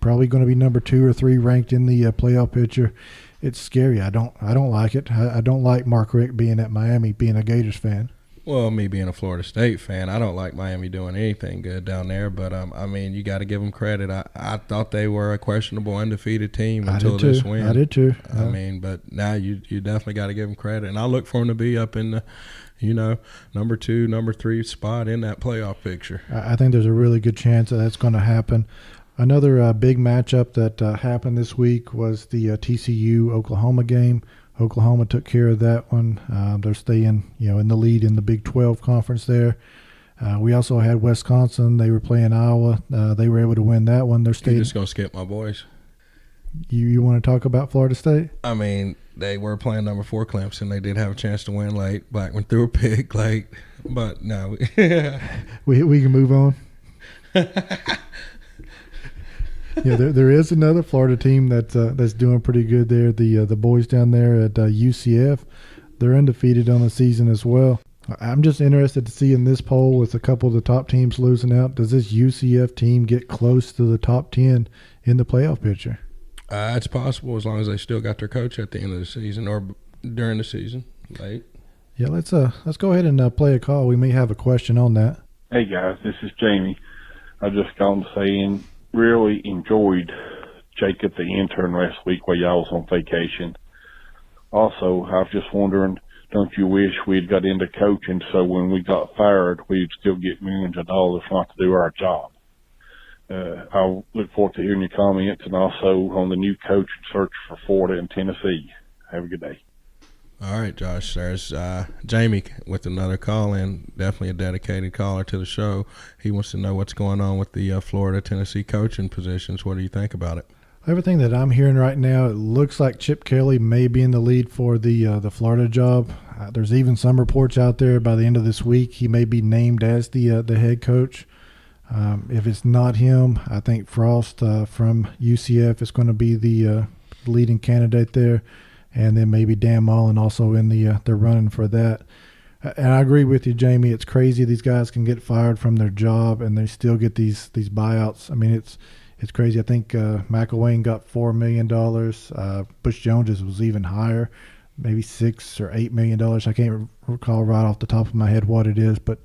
probably going to be number 2 or 3 ranked in the playoff picture. It's scary. I don't like it. I don't like Mark Richt being at Miami, being a Gators fan. Well, me being a Florida State fan, I don't like Miami doing anything good down there. But, I mean, you got to give them credit. I thought they were a questionable undefeated team until this win. I did too. I mean, but now you definitely got to give them credit. And I look for them to be up in the, number 2, number 3 spot in that playoff picture. I think there's a really good chance that's going to happen. Another big matchup that happened this week was the TCU-Oklahoma game. Oklahoma took care of that one. They're staying, in the lead in the Big 12 conference there. We also had Wisconsin. They were playing Iowa. They were able to win that one. They're staying. You're just going to skip my boys. You want to talk about Florida State? I mean, they were playing number 4 Clemson. They did have a chance to win late. Blackman threw a pick late. But no. we can move on. Yeah, there is another Florida team that's doing pretty good there. The boys down there at UCF, they're undefeated on the season as well. I'm just interested to see in this poll with a couple of the top teams losing out, does this UCF team get close to the top 10 in the playoff picture? It's possible as long as they still got their coach at the end of the season or during the season late. Yeah, let's go ahead and play a call. We may have a question on that. Hey guys, this is Jamie. I just called to say really enjoyed Jacob the intern last week while y'all was on vacation. Also, I was just wondering, don't you wish we'd got into coaching so when we got fired, we'd still get millions of dollars not to do our job? I'll look forward to hearing your comments and also on the new coaching search for Florida and Tennessee. Have a good day. All right, Josh. There's Jamie with another call in. Definitely a dedicated caller to the show. He wants to know what's going on with the Florida-Tennessee coaching positions. What do you think about it? Everything that I'm hearing right now, it looks like Chip Kelly may be in the lead for the Florida job. There's even some reports out there by the end of this week he may be named as the head coach. If it's not him, I think Frost from UCF is going to be the leading candidate there. And then maybe Dan Mullen also in the running for that. And I agree with you, Jamie. It's crazy these guys can get fired from their job and they still get these buyouts. I mean, it's crazy. I think McElwain got $4 million. Butch Jones was even higher, maybe $6 or $8 million. I can't recall right off the top of my head what it is, but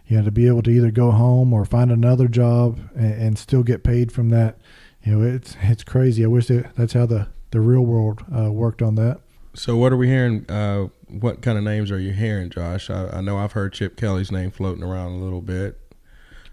to be able to either go home or find another job and still get paid from that, it's crazy. I wish that's how the real world worked on that. So what are we hearing? What kind of names are you hearing, Josh? I know I've heard Chip Kelly's name floating around a little bit.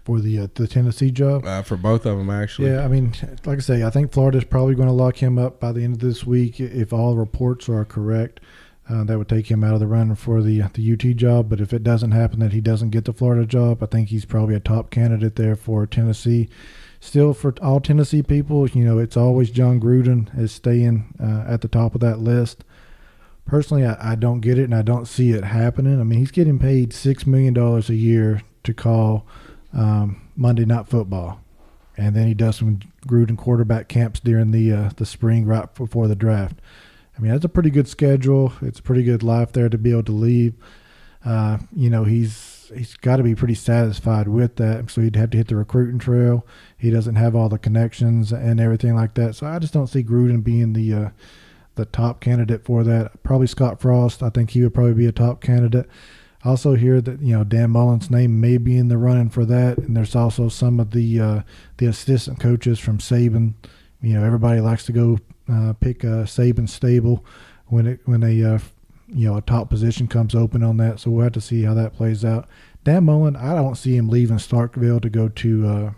For the Tennessee job? For both of them, actually. Yeah, I mean, like I say, I think Florida's probably going to lock him up by the end of this week if all reports are correct. That would take him out of the running for the UT job. But if it doesn't happen that he doesn't get the Florida job, I think he's probably a top candidate there for Tennessee. Still, for all Tennessee people, it's always John Gruden is staying at the top of that list. Personally, I don't get it, and I don't see it happening. I mean, he's getting paid $6 million a year to call Monday Night Football, and then he does some Gruden quarterback camps during the spring right before the draft. I mean, that's a pretty good schedule. It's a pretty good life there to be able to leave. He's got to be pretty satisfied with that. So he'd have to hit the recruiting trail. He doesn't have all the connections and everything like that. So I just don't see Gruden being the top candidate for that. Probably Scott Frost. I think he would probably be a top candidate. I also hear that Dan Mullen's name may be in the running for that, and there's also some of the assistant coaches from Saban. Everybody likes to go pick Saban's stable when a top position comes open on that. So we'll have to see how that plays out. Dan Mullen, I don't see him leaving Starkville to go to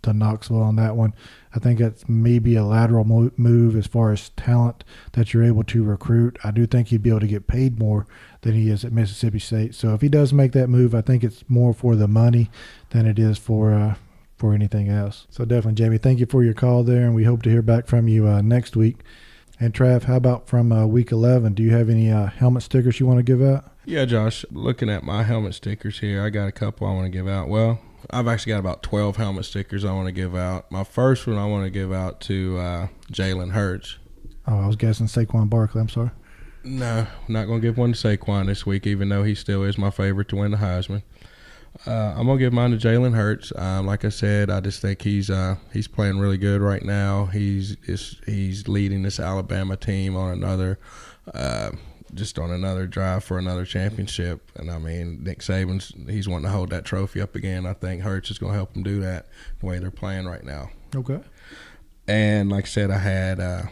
Knoxville on that one. I think that's maybe a lateral move as far as talent that you're able to recruit. I do think he'd be able to get paid more than he is at Mississippi State. So if he does make that move, I think it's more for the money than it is for anything else. So definitely, Jamie, thank you for your call there, and we hope to hear back from you next week. And Trav, how about from week 11? Do you have any helmet stickers you want to give out? Yeah, Josh, looking at my helmet stickers here, I got a couple I want to give out. Well, I've actually got about 12 helmet stickers I want to give out. My first one I want to give out to Jalen Hurts. Oh, I was guessing Saquon Barkley. I'm sorry. No, I'm not going to give one to Saquon this week, even though he still is my favorite to win the Heisman. I'm going to give mine to Jalen Hurts. Like I said, I just think he's playing really good right now. He's leading this Alabama team on another drive for another championship. And, I mean, Nick Saban's he's wanting to hold that trophy up again. I think Hurts is going to help him do that the way they're playing right now. Okay. And like I said, I had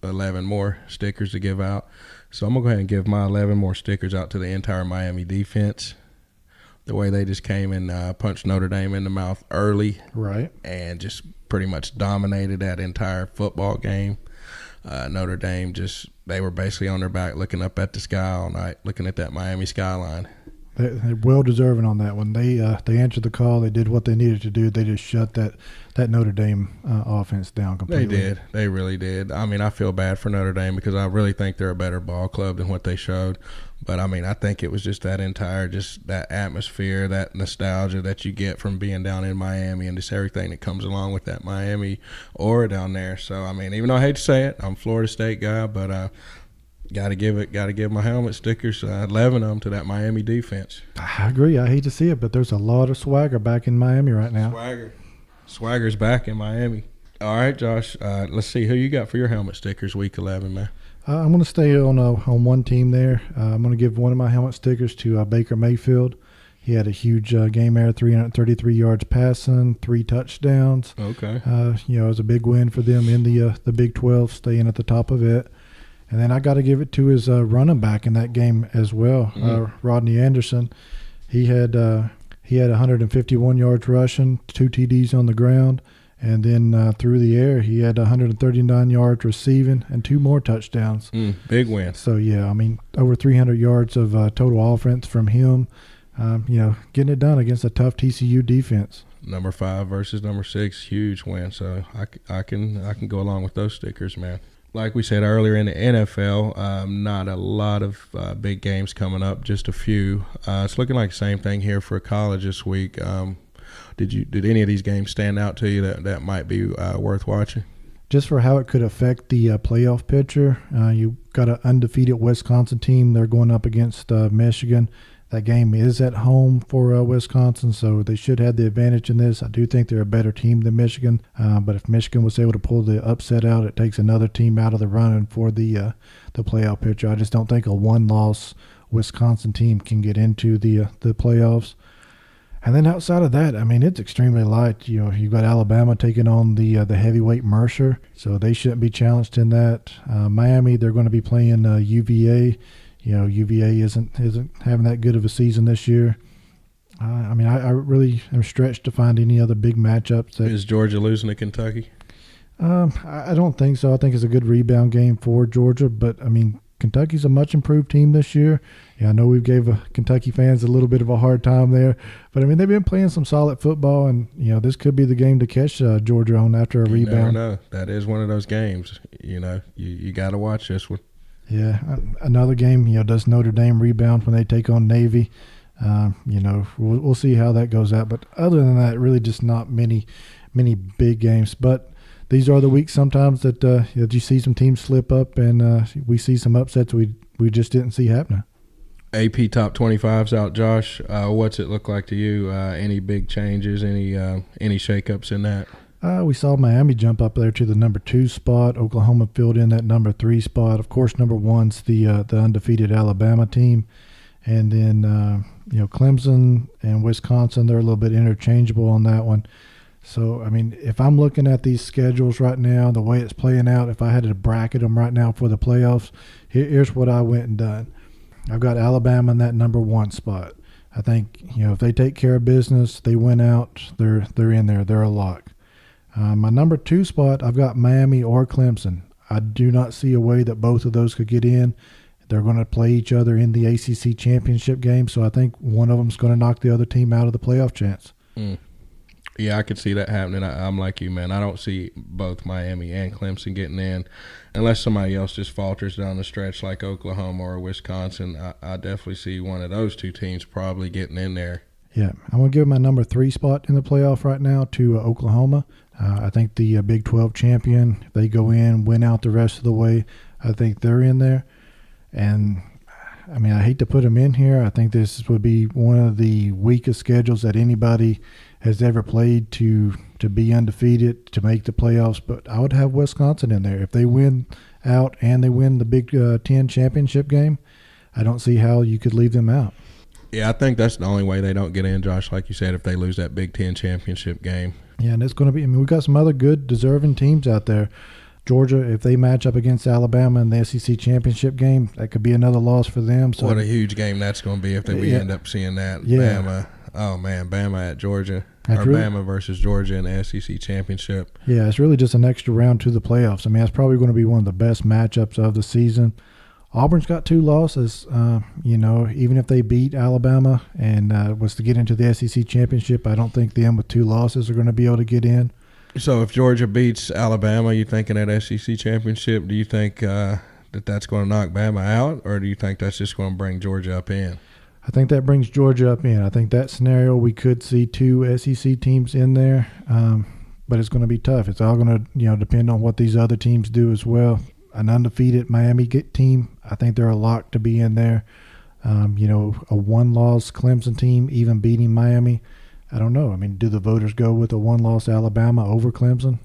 11 more stickers to give out. So I'm going to go ahead and give my 11 more stickers out to the entire Miami defense. The way they just came and punched Notre Dame in the mouth early. Right. And just pretty much dominated that entire football game. Notre Dame they were basically on their back looking up at the sky all night, looking at that Miami skyline. They're well deserving on that one. They answered the call. They did what they needed to do. They just shut that Notre Dame offense down completely. They did. They really did. I mean, I feel bad for Notre Dame because I really think they're a better ball club than what they showed. But, I mean, I think it was just that atmosphere, that nostalgia that you get from being down in Miami and just everything that comes along with that Miami aura down there. So, I mean, even though I hate to say it, I'm a Florida State guy, but got to give my helmet stickers, 11 of them, to that Miami defense. I agree. I hate to see it, but there's a lot of swagger back in Miami right now. Swagger's back in Miami. All right, Josh, let's see who you got for your helmet stickers week 11, man. I'm going to stay on one team there. I'm going to give one of my helmet stickers to Baker Mayfield. He had a huge game there, 333 yards passing, 3 touchdowns. Okay. It was a big win for them in the Big 12, staying at the top of it. And then I got to give it to his running back in that game as well, Rodney Anderson. He had 151 yards rushing, 2 TDs on the ground. And then through the air, he had 139 yards receiving and 2 more touchdowns. Big win. So, yeah, I mean, over 300 yards of total offense from him, getting it done against a tough TCU defense. Number 5 versus number 6, huge win. So I can go along with those stickers, man. Like we said earlier in the NFL, not a lot of big games coming up, just a few. It's looking like the same thing here for college this week. Did any of these games stand out to you that might be worth watching? Just for how it could affect the playoff picture, you got an undefeated Wisconsin team. They're going up against Michigan. That game is at home for Wisconsin, so they should have the advantage in this. I do think they're a better team than Michigan, but if Michigan was able to pull the upset out, it takes another team out of the running for the playoff picture. I just don't think a one-loss Wisconsin team can get into the playoffs. And then outside of that, I mean, it's extremely light. You've got Alabama taking on the heavyweight Mercer, so they shouldn't be challenged in that. Miami, they're going to be playing UVA. UVA isn't having that good of a season this year. I really am stretched to find any other big matchups. Is Georgia losing to Kentucky? I don't think so. I think it's a good rebound game for Georgia, but, I mean, Kentucky's a much improved team this year. Yeah, I know we gave Kentucky fans a little bit of a hard time there, but, I mean, they've been playing some solid football, and, this could be the game to catch Georgia on after a rebound. Never know. That is one of those games. You got to watch this one. Yeah, another game, does Notre Dame rebound when they take on Navy? We'll see how that goes out. But other than that, really just not many big games. But these are the weeks sometimes that you see some teams slip up and we see some upsets we just didn't see happening. AP top 25's out, Josh. What's it look like to you? Any big changes? Any shakeups in that? We saw Miami jump up there to the number 2 spot. Oklahoma filled in that number 3 spot. Of course, number 1's the undefeated Alabama team, and then Clemson and Wisconsin, they're a little bit interchangeable on that one. So, I mean, if I'm looking at these schedules right now, the way it's playing out, if I had to bracket them right now for the playoffs, here's what I went and done. I've got Alabama in that number 1 spot. I think, if they take care of business, they win out, they're in there. They're a lock. My number 2 spot, I've got Miami or Clemson. I do not see a way that both of those could get in. They're going to play each other in the ACC championship game, so I think one of them is going to knock the other team out of the playoff chance. Yeah, I could see that happening. I'm like you, man. I don't see both Miami and Clemson getting in unless somebody else just falters down the stretch like Oklahoma or Wisconsin. I definitely see one of those two teams probably getting in there. Yeah, I'm going to give my number 3 spot in the playoff right now to Oklahoma. I think the Big 12 champion, if they go in, win out the rest of the way, I think they're in there. And, I mean, I hate to put them in here. I think this would be one of the weakest schedules that anybody has ever played to be undefeated, to make the playoffs. But I would have Wisconsin in there. If they win out and they win the Big 10 championship game, I don't see how you could leave them out. Yeah, I think that's the only way they don't get in, Josh, like you said, if they lose that Big 10 championship game. Yeah, and it's going to be – I mean, we've got some other good, deserving teams out there. Georgia, if they match up against Alabama in the SEC championship game, that could be another loss for them. So what a huge game that's going to be if we end up seeing that. Yeah. Bama. Oh, man, Bama at Georgia. Bama versus Georgia in the SEC championship. Yeah, it's really just an extra round to the playoffs. I mean, that's probably going to be one of the best matchups of the season. Auburn's got 2 losses. Even if they beat Alabama and was to get into the SEC championship, I don't think them with 2 losses are going to be able to get in. So if Georgia beats Alabama, you think in that SEC championship, do you think that's going to knock Bama out, or do you think that's just going to bring Georgia up in? I think that brings Georgia up in. I think that scenario we could see 2 SEC teams in there, but it's going to be tough. It's all going to depend on what these other teams do as well. An undefeated Miami team, I think they're a lock to be in there. A 1-loss Clemson team even beating Miami, I don't know. I mean, do the voters go with a 1-loss Alabama over Clemson?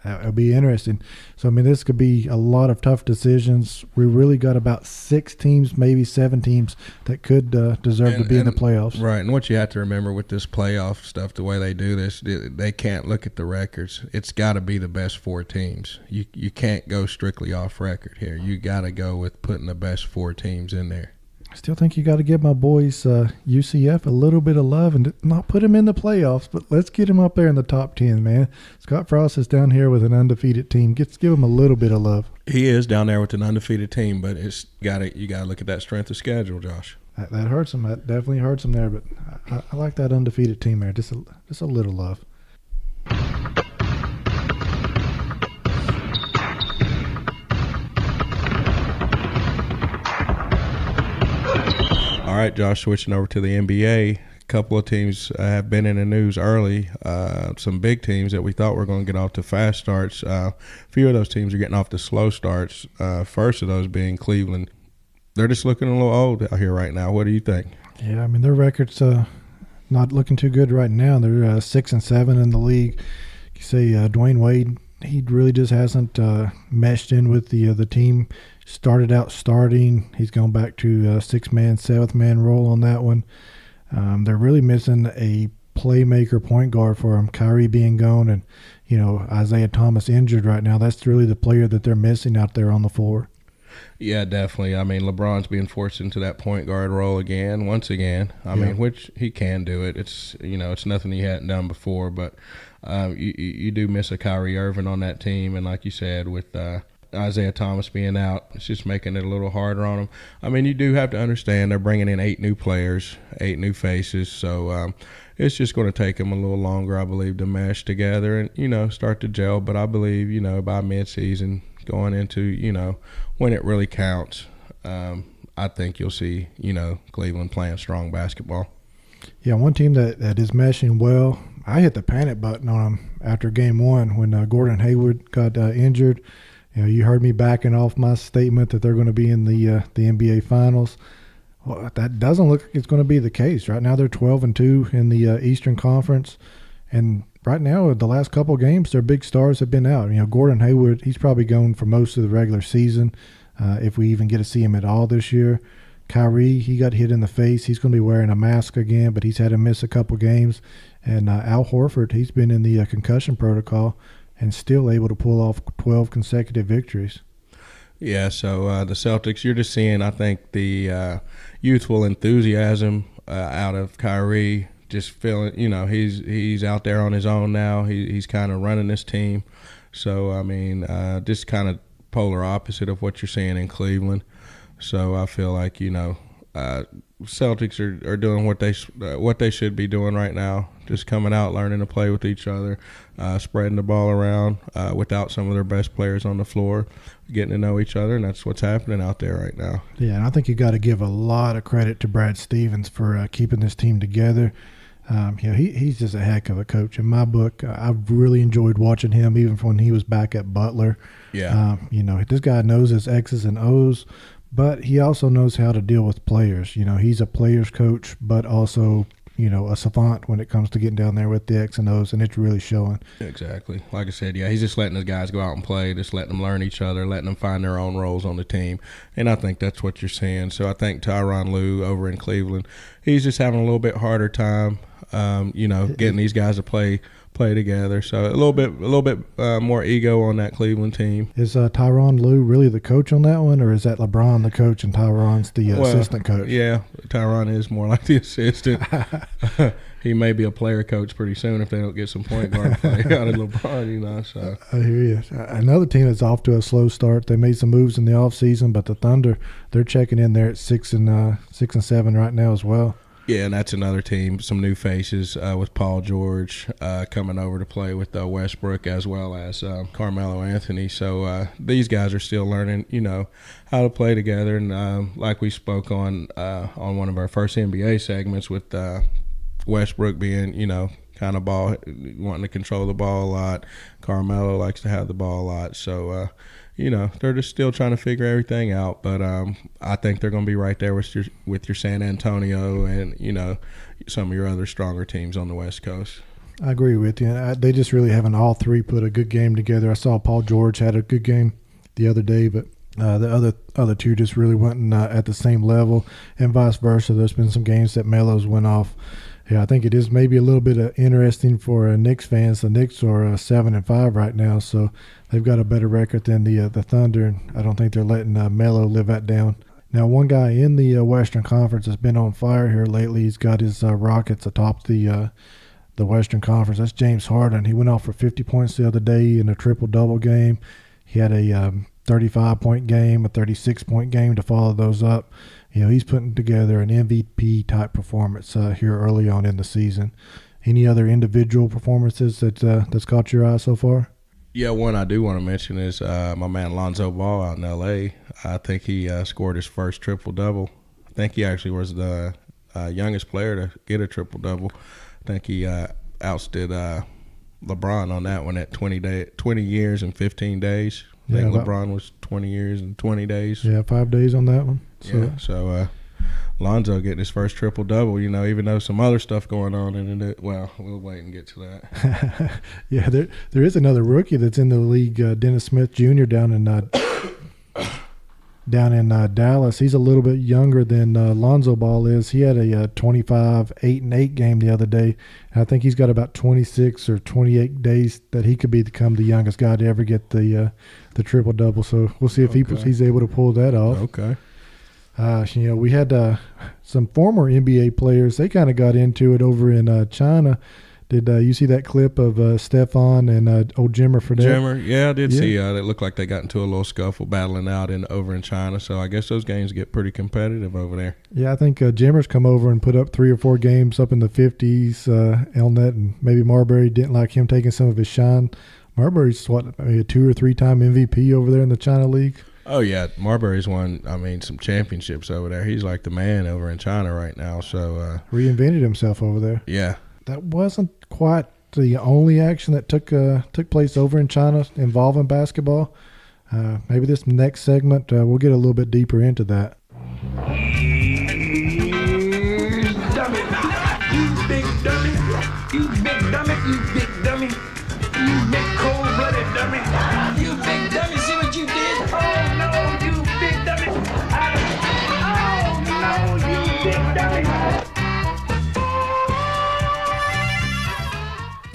It'll be interesting. So, I mean, this could be a lot of tough decisions. We really got about 6 teams, maybe 7 teams that could deserve to be in the playoffs. Right, and what you have to remember with this playoff stuff, the way they do this, they can't look at the records. It's got to be the best 4 teams. You can't go strictly off record here. You got to go with putting the best 4 teams in there. I still think you got to give my boys UCF a little bit of love and not put them in the playoffs, but let's get them up there in the top 10, man. Scott Frost is down here with an undefeated team. Give him a little bit of love. He is down there with an undefeated team, but you got to look at that strength of schedule, Josh. That hurts him. That definitely hurts him there, but I like that undefeated team there. Just a little love. All right, Josh, switching over to the NBA. A couple of teams have been in the news early. Some big teams that we thought were going to get off to fast starts. A few of those teams are getting off to slow starts. First of those being Cleveland. They're just looking a little old out here right now. What do you think? Yeah, I mean, their record's not looking too good right now. They're 6-7 in the league. You say Dwayne Wade, he really just hasn't meshed in with the team. Started out starting. He's gone back to 6-man, 7th-man role on that one. They're really missing a playmaker point guard for him. Kyrie being gone and, Isaiah Thomas injured right now. That's really the player that they're missing out there on the floor. Yeah, definitely. I mean, LeBron's being forced into that point guard role once again. I mean, which he can do it. It's it's nothing he hadn't done before, but you do miss a Kyrie Irving on that team, and like you said, with Isaiah Thomas being out, it's just making it a little harder on them. I mean, you do have to understand they're bringing in 8 new players, 8 new faces, so it's just going to take them a little longer, I believe, to mesh together and, start to gel. But I believe, by midseason, going into, when it really counts, I think you'll see, Cleveland playing strong basketball. Yeah, one team that is meshing well, I hit the panic button on him after game one when Gordon Hayward got injured. You heard me backing off my statement that they're going to be in the NBA Finals. Well, that doesn't look like it's going to be the case. Right now they're 12-2 in the Eastern Conference, and right now the last couple of games their big stars have been out. Gordon Hayward, he's probably gone for most of the regular season, if we even get to see him at all this year. Kyrie, he got hit in the face. He's going to be wearing a mask again, but he's had to miss a couple games. And Al Horford, he's been in the concussion protocol and still able to pull off 12 consecutive victories. Yeah, so the Celtics, you're just seeing, I think, the youthful enthusiasm out of Kyrie, just feeling, he's out there on his own now. He's kind of running this team. So, I mean, just kind of polar opposite of what you're seeing in Cleveland. So I feel like, Celtics are doing what they should be doing right now, just coming out, learning to play with each other, spreading the ball around without some of their best players on the floor, getting to know each other, and that's what's happening out there right now. Yeah, and I think you got to give a lot of credit to Brad Stevens for keeping this team together. He's just a heck of a coach. In my book, I've really enjoyed watching him even when he was back at Butler. Yeah. This guy knows his X's and O's, but he also knows how to deal with players. He's a player's coach, but also, a savant when it comes to getting down there with the X and O's, and it's really showing. Exactly. Like I said, yeah, he's just letting his guys go out and play, just letting them learn each other, letting them find their own roles on the team, and I think that's what you're seeing. So I think Tyronn Lue over in Cleveland, he's just having a little bit harder time, getting these guys to play together. So a little bit more ego on that Cleveland team. Is Tyronn Lue really the coach on that one, or is that LeBron the coach and Tyronn's the assistant coach? Yeah, Tyronn is more like the assistant. He may be a player coach pretty soon if they don't get some point guard play out of LeBron, So I hear you. Another team that's off to a slow start. They made some moves in the offseason, but the Thunder, they're checking in there at 6-7 right now as well. Yeah, and that's another team, some new faces with Paul George coming over to play with Westbrook as well as Carmelo Anthony. So these guys are still learning, how to play together. And like we spoke on one of our first NBA segments with Westbrook being, kind of wanting to control the ball a lot. Carmelo likes to have the ball a lot. So, they're just still trying to figure everything out. But I think they're going to be right there with your San Antonio and, some of your other stronger teams on the West Coast. I agree with you. They just really haven't all three put a good game together. I saw Paul George had a good game the other day, but the other two just really weren't at the same level, and vice versa. There's been some games that Melo's went off. Yeah, I think it is maybe a little bit interesting for Knicks fans. The Knicks are 7-5 right now, so they've got a better record than the Thunder, and I don't think they're letting Melo live that down. Now, one guy in the Western Conference has been on fire here lately. He's got his Rockets atop the Western Conference. That's James Harden. He went off for 50 points the other day in a triple-double game. He had a 35-point game, a 36-point game to follow those up. He's putting together an MVP-type performance here early on in the season. Any other individual performances that's caught your eye so far? Yeah, one I do want to mention is my man Lonzo Ball out in L.A. I think he scored his first triple-double. I think he actually was the youngest player to get a triple-double. I think he outdid LeBron on that one at 20 years and 15 days. I think LeBron was 20 years and 20 days. Yeah, 5 days on that one. So Lonzo getting his first triple-double, even though some other stuff going on in it. Well, we'll wait and get to that. Yeah, there is another rookie that's in the league, Dennis Smith Jr. down in Dallas. He's a little bit younger than Lonzo Ball is. He had a 25 8-8 game the other day. And I think he's got about 26 or 28 days that he could become the youngest guy to ever get the triple-double. So we'll see if he's able to pull that off. Okay. We had some former NBA players. They kind of got into it over in China. Did you see that clip of Stefan and old Jimmer Fredette? Jimmer, yeah, I did see. It looked like they got into a little scuffle battling out over in China. So I guess those games get pretty competitive over there. Yeah, I think Jimmer's come over and put up 3 or 4 games up in the 50s. Elnett and maybe Marbury didn't like him taking some of his shine. Marbury's maybe a 2 or 3 time MVP over there in the China League. Oh, yeah. Marbury's won, some championships over there. He's like the man over in China right now. So reinvented himself over there. Yeah. that wasn't quite the only action that took place over in China involving basketball. Maybe this next segment we'll get a little bit deeper into that. Dummy. You big dummy. You big dummy. You big dummy. You big cold-blooded dummy. You big dummy. See what you did? Oh, no, you big dummy. Oh, no, you big dummy.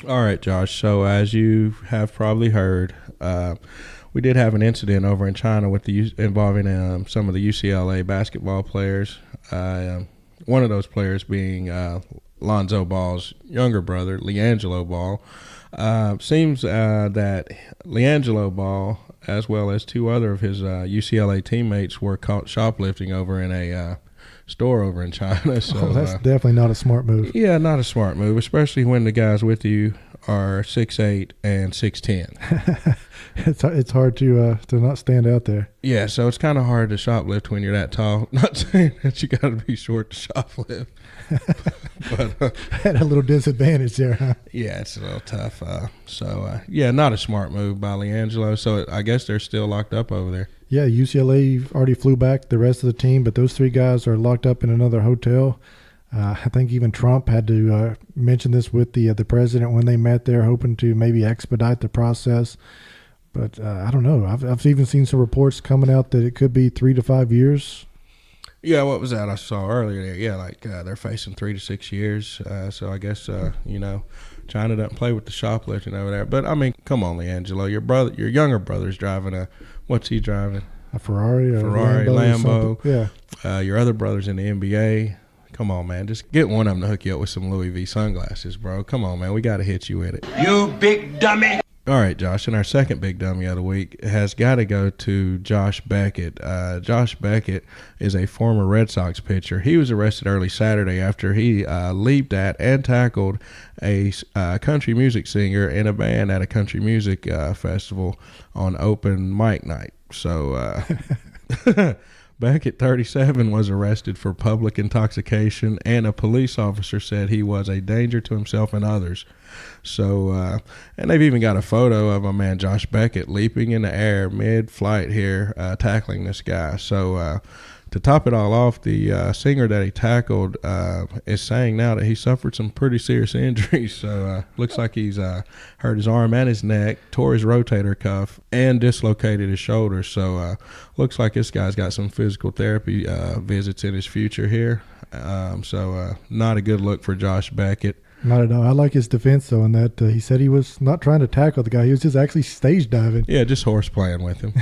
All right, Josh. So as you have probably heard, we did have an incident over in China with involving some of the UCLA basketball players. One of those players being Lonzo Ball's younger brother, LiAngelo Ball. Seems that LiAngelo Ball, as well as two other of his UCLA teammates, were caught shoplifting over in a store over in China. So that's definitely not a smart move. Yeah, not a smart move, especially when the guys with you are 6'8" and 6'10". It's hard to not stand out there. Yeah, so it's kind of hard to shoplift when you're that tall. Not saying that you got to be short to shoplift, but had a little disadvantage there, huh? Yeah, it's a little tough. Yeah, not a smart move by LiAngelo. So I guess they're still locked up over there. Yeah, UCLA already flew back the rest of the team, but those three guys are locked up in another hotel. I think even Trump had to mention this with the president when they met there, hoping to maybe expedite the process. But I don't know. I've even seen some reports coming out that it could be 3 to 5 years. Yeah, what was that I saw earlier there? Yeah, like they're facing 3 to 6 years. So I guess, China doesn't play with the shoplifting over there. But, I mean, come on, LiAngelo. Your younger brother's driving what's he driving? A Ferrari, Lambo. Yeah. Your other brother's in the NBA. Come on, man. Just get one of them to hook you up with some Louis V sunglasses, bro. Come on, man. We got to hit you with it. You big dummy. All right, Josh, and our second big dummy of the week has got to go to Josh Beckett. Josh Beckett is a former Red Sox pitcher. He was arrested early Saturday after he leaped at and tackled a country music singer in a band at a country music festival on open mic night. So Beckett, 37, was arrested for public intoxication, and a police officer said he was a danger to himself and others. So, and they've even got a photo of my man Josh Beckett leaping in the air mid-flight here, tackling this guy. So, to top it all off, the singer that he tackled is saying now that he suffered some pretty serious injuries. So, looks like he's hurt his arm and his neck, tore his rotator cuff, and dislocated his shoulder. So, looks like this guy's got some physical therapy visits in his future here. So, not a good look for Josh Beckett. Not at all. I like his defense, though, in that he said he was not trying to tackle the guy. He was just actually stage diving. Yeah, just horse playing with him.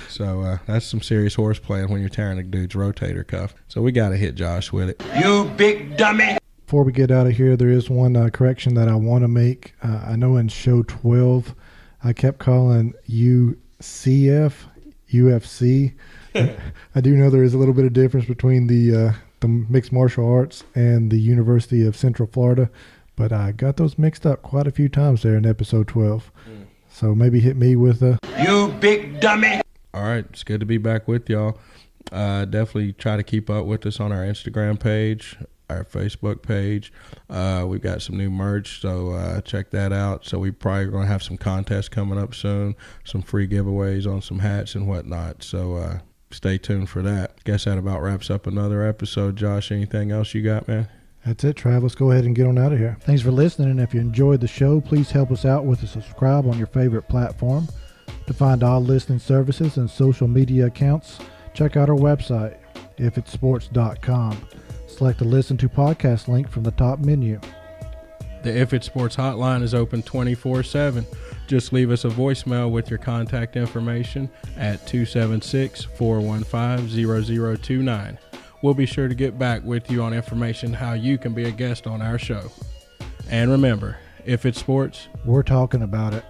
So that's some serious horse playing when you're tearing a dude's rotator cuff. So we got to hit Josh with it. You big dummy. Before we get out of here, there is one correction that I want to make. I know in show 12, I kept calling UCF UFC. I do know there is a little bit of difference between the mixed martial arts and the University of Central Florida, but I got those mixed up quite a few times there in episode 12. So maybe hit me with a You big dummy. All right, it's good to be back with y'all. Definitely try to keep up with us on our Instagram page, our Facebook page. We've got some new merch, so check that out. So we probably going to have some contests coming up soon, some free giveaways on some hats and whatnot. So stay tuned for that. Guess that about wraps up another episode. Josh, anything else you got, man? That's it, Trav. Let's go ahead and get on out of here. Thanks for listening, and if you enjoyed the show, please help us out with a subscribe on your favorite platform. To find all listening services and social media accounts, check out our website, ifitsports.com. Select the Listen to Podcast link from the top menu. The If It Sports hotline is open 24/7. Just leave us a voicemail with your contact information at 276-415-0029. We'll be sure to get back with you on information how you can be a guest on our show. And remember, if it's sports, we're talking about it.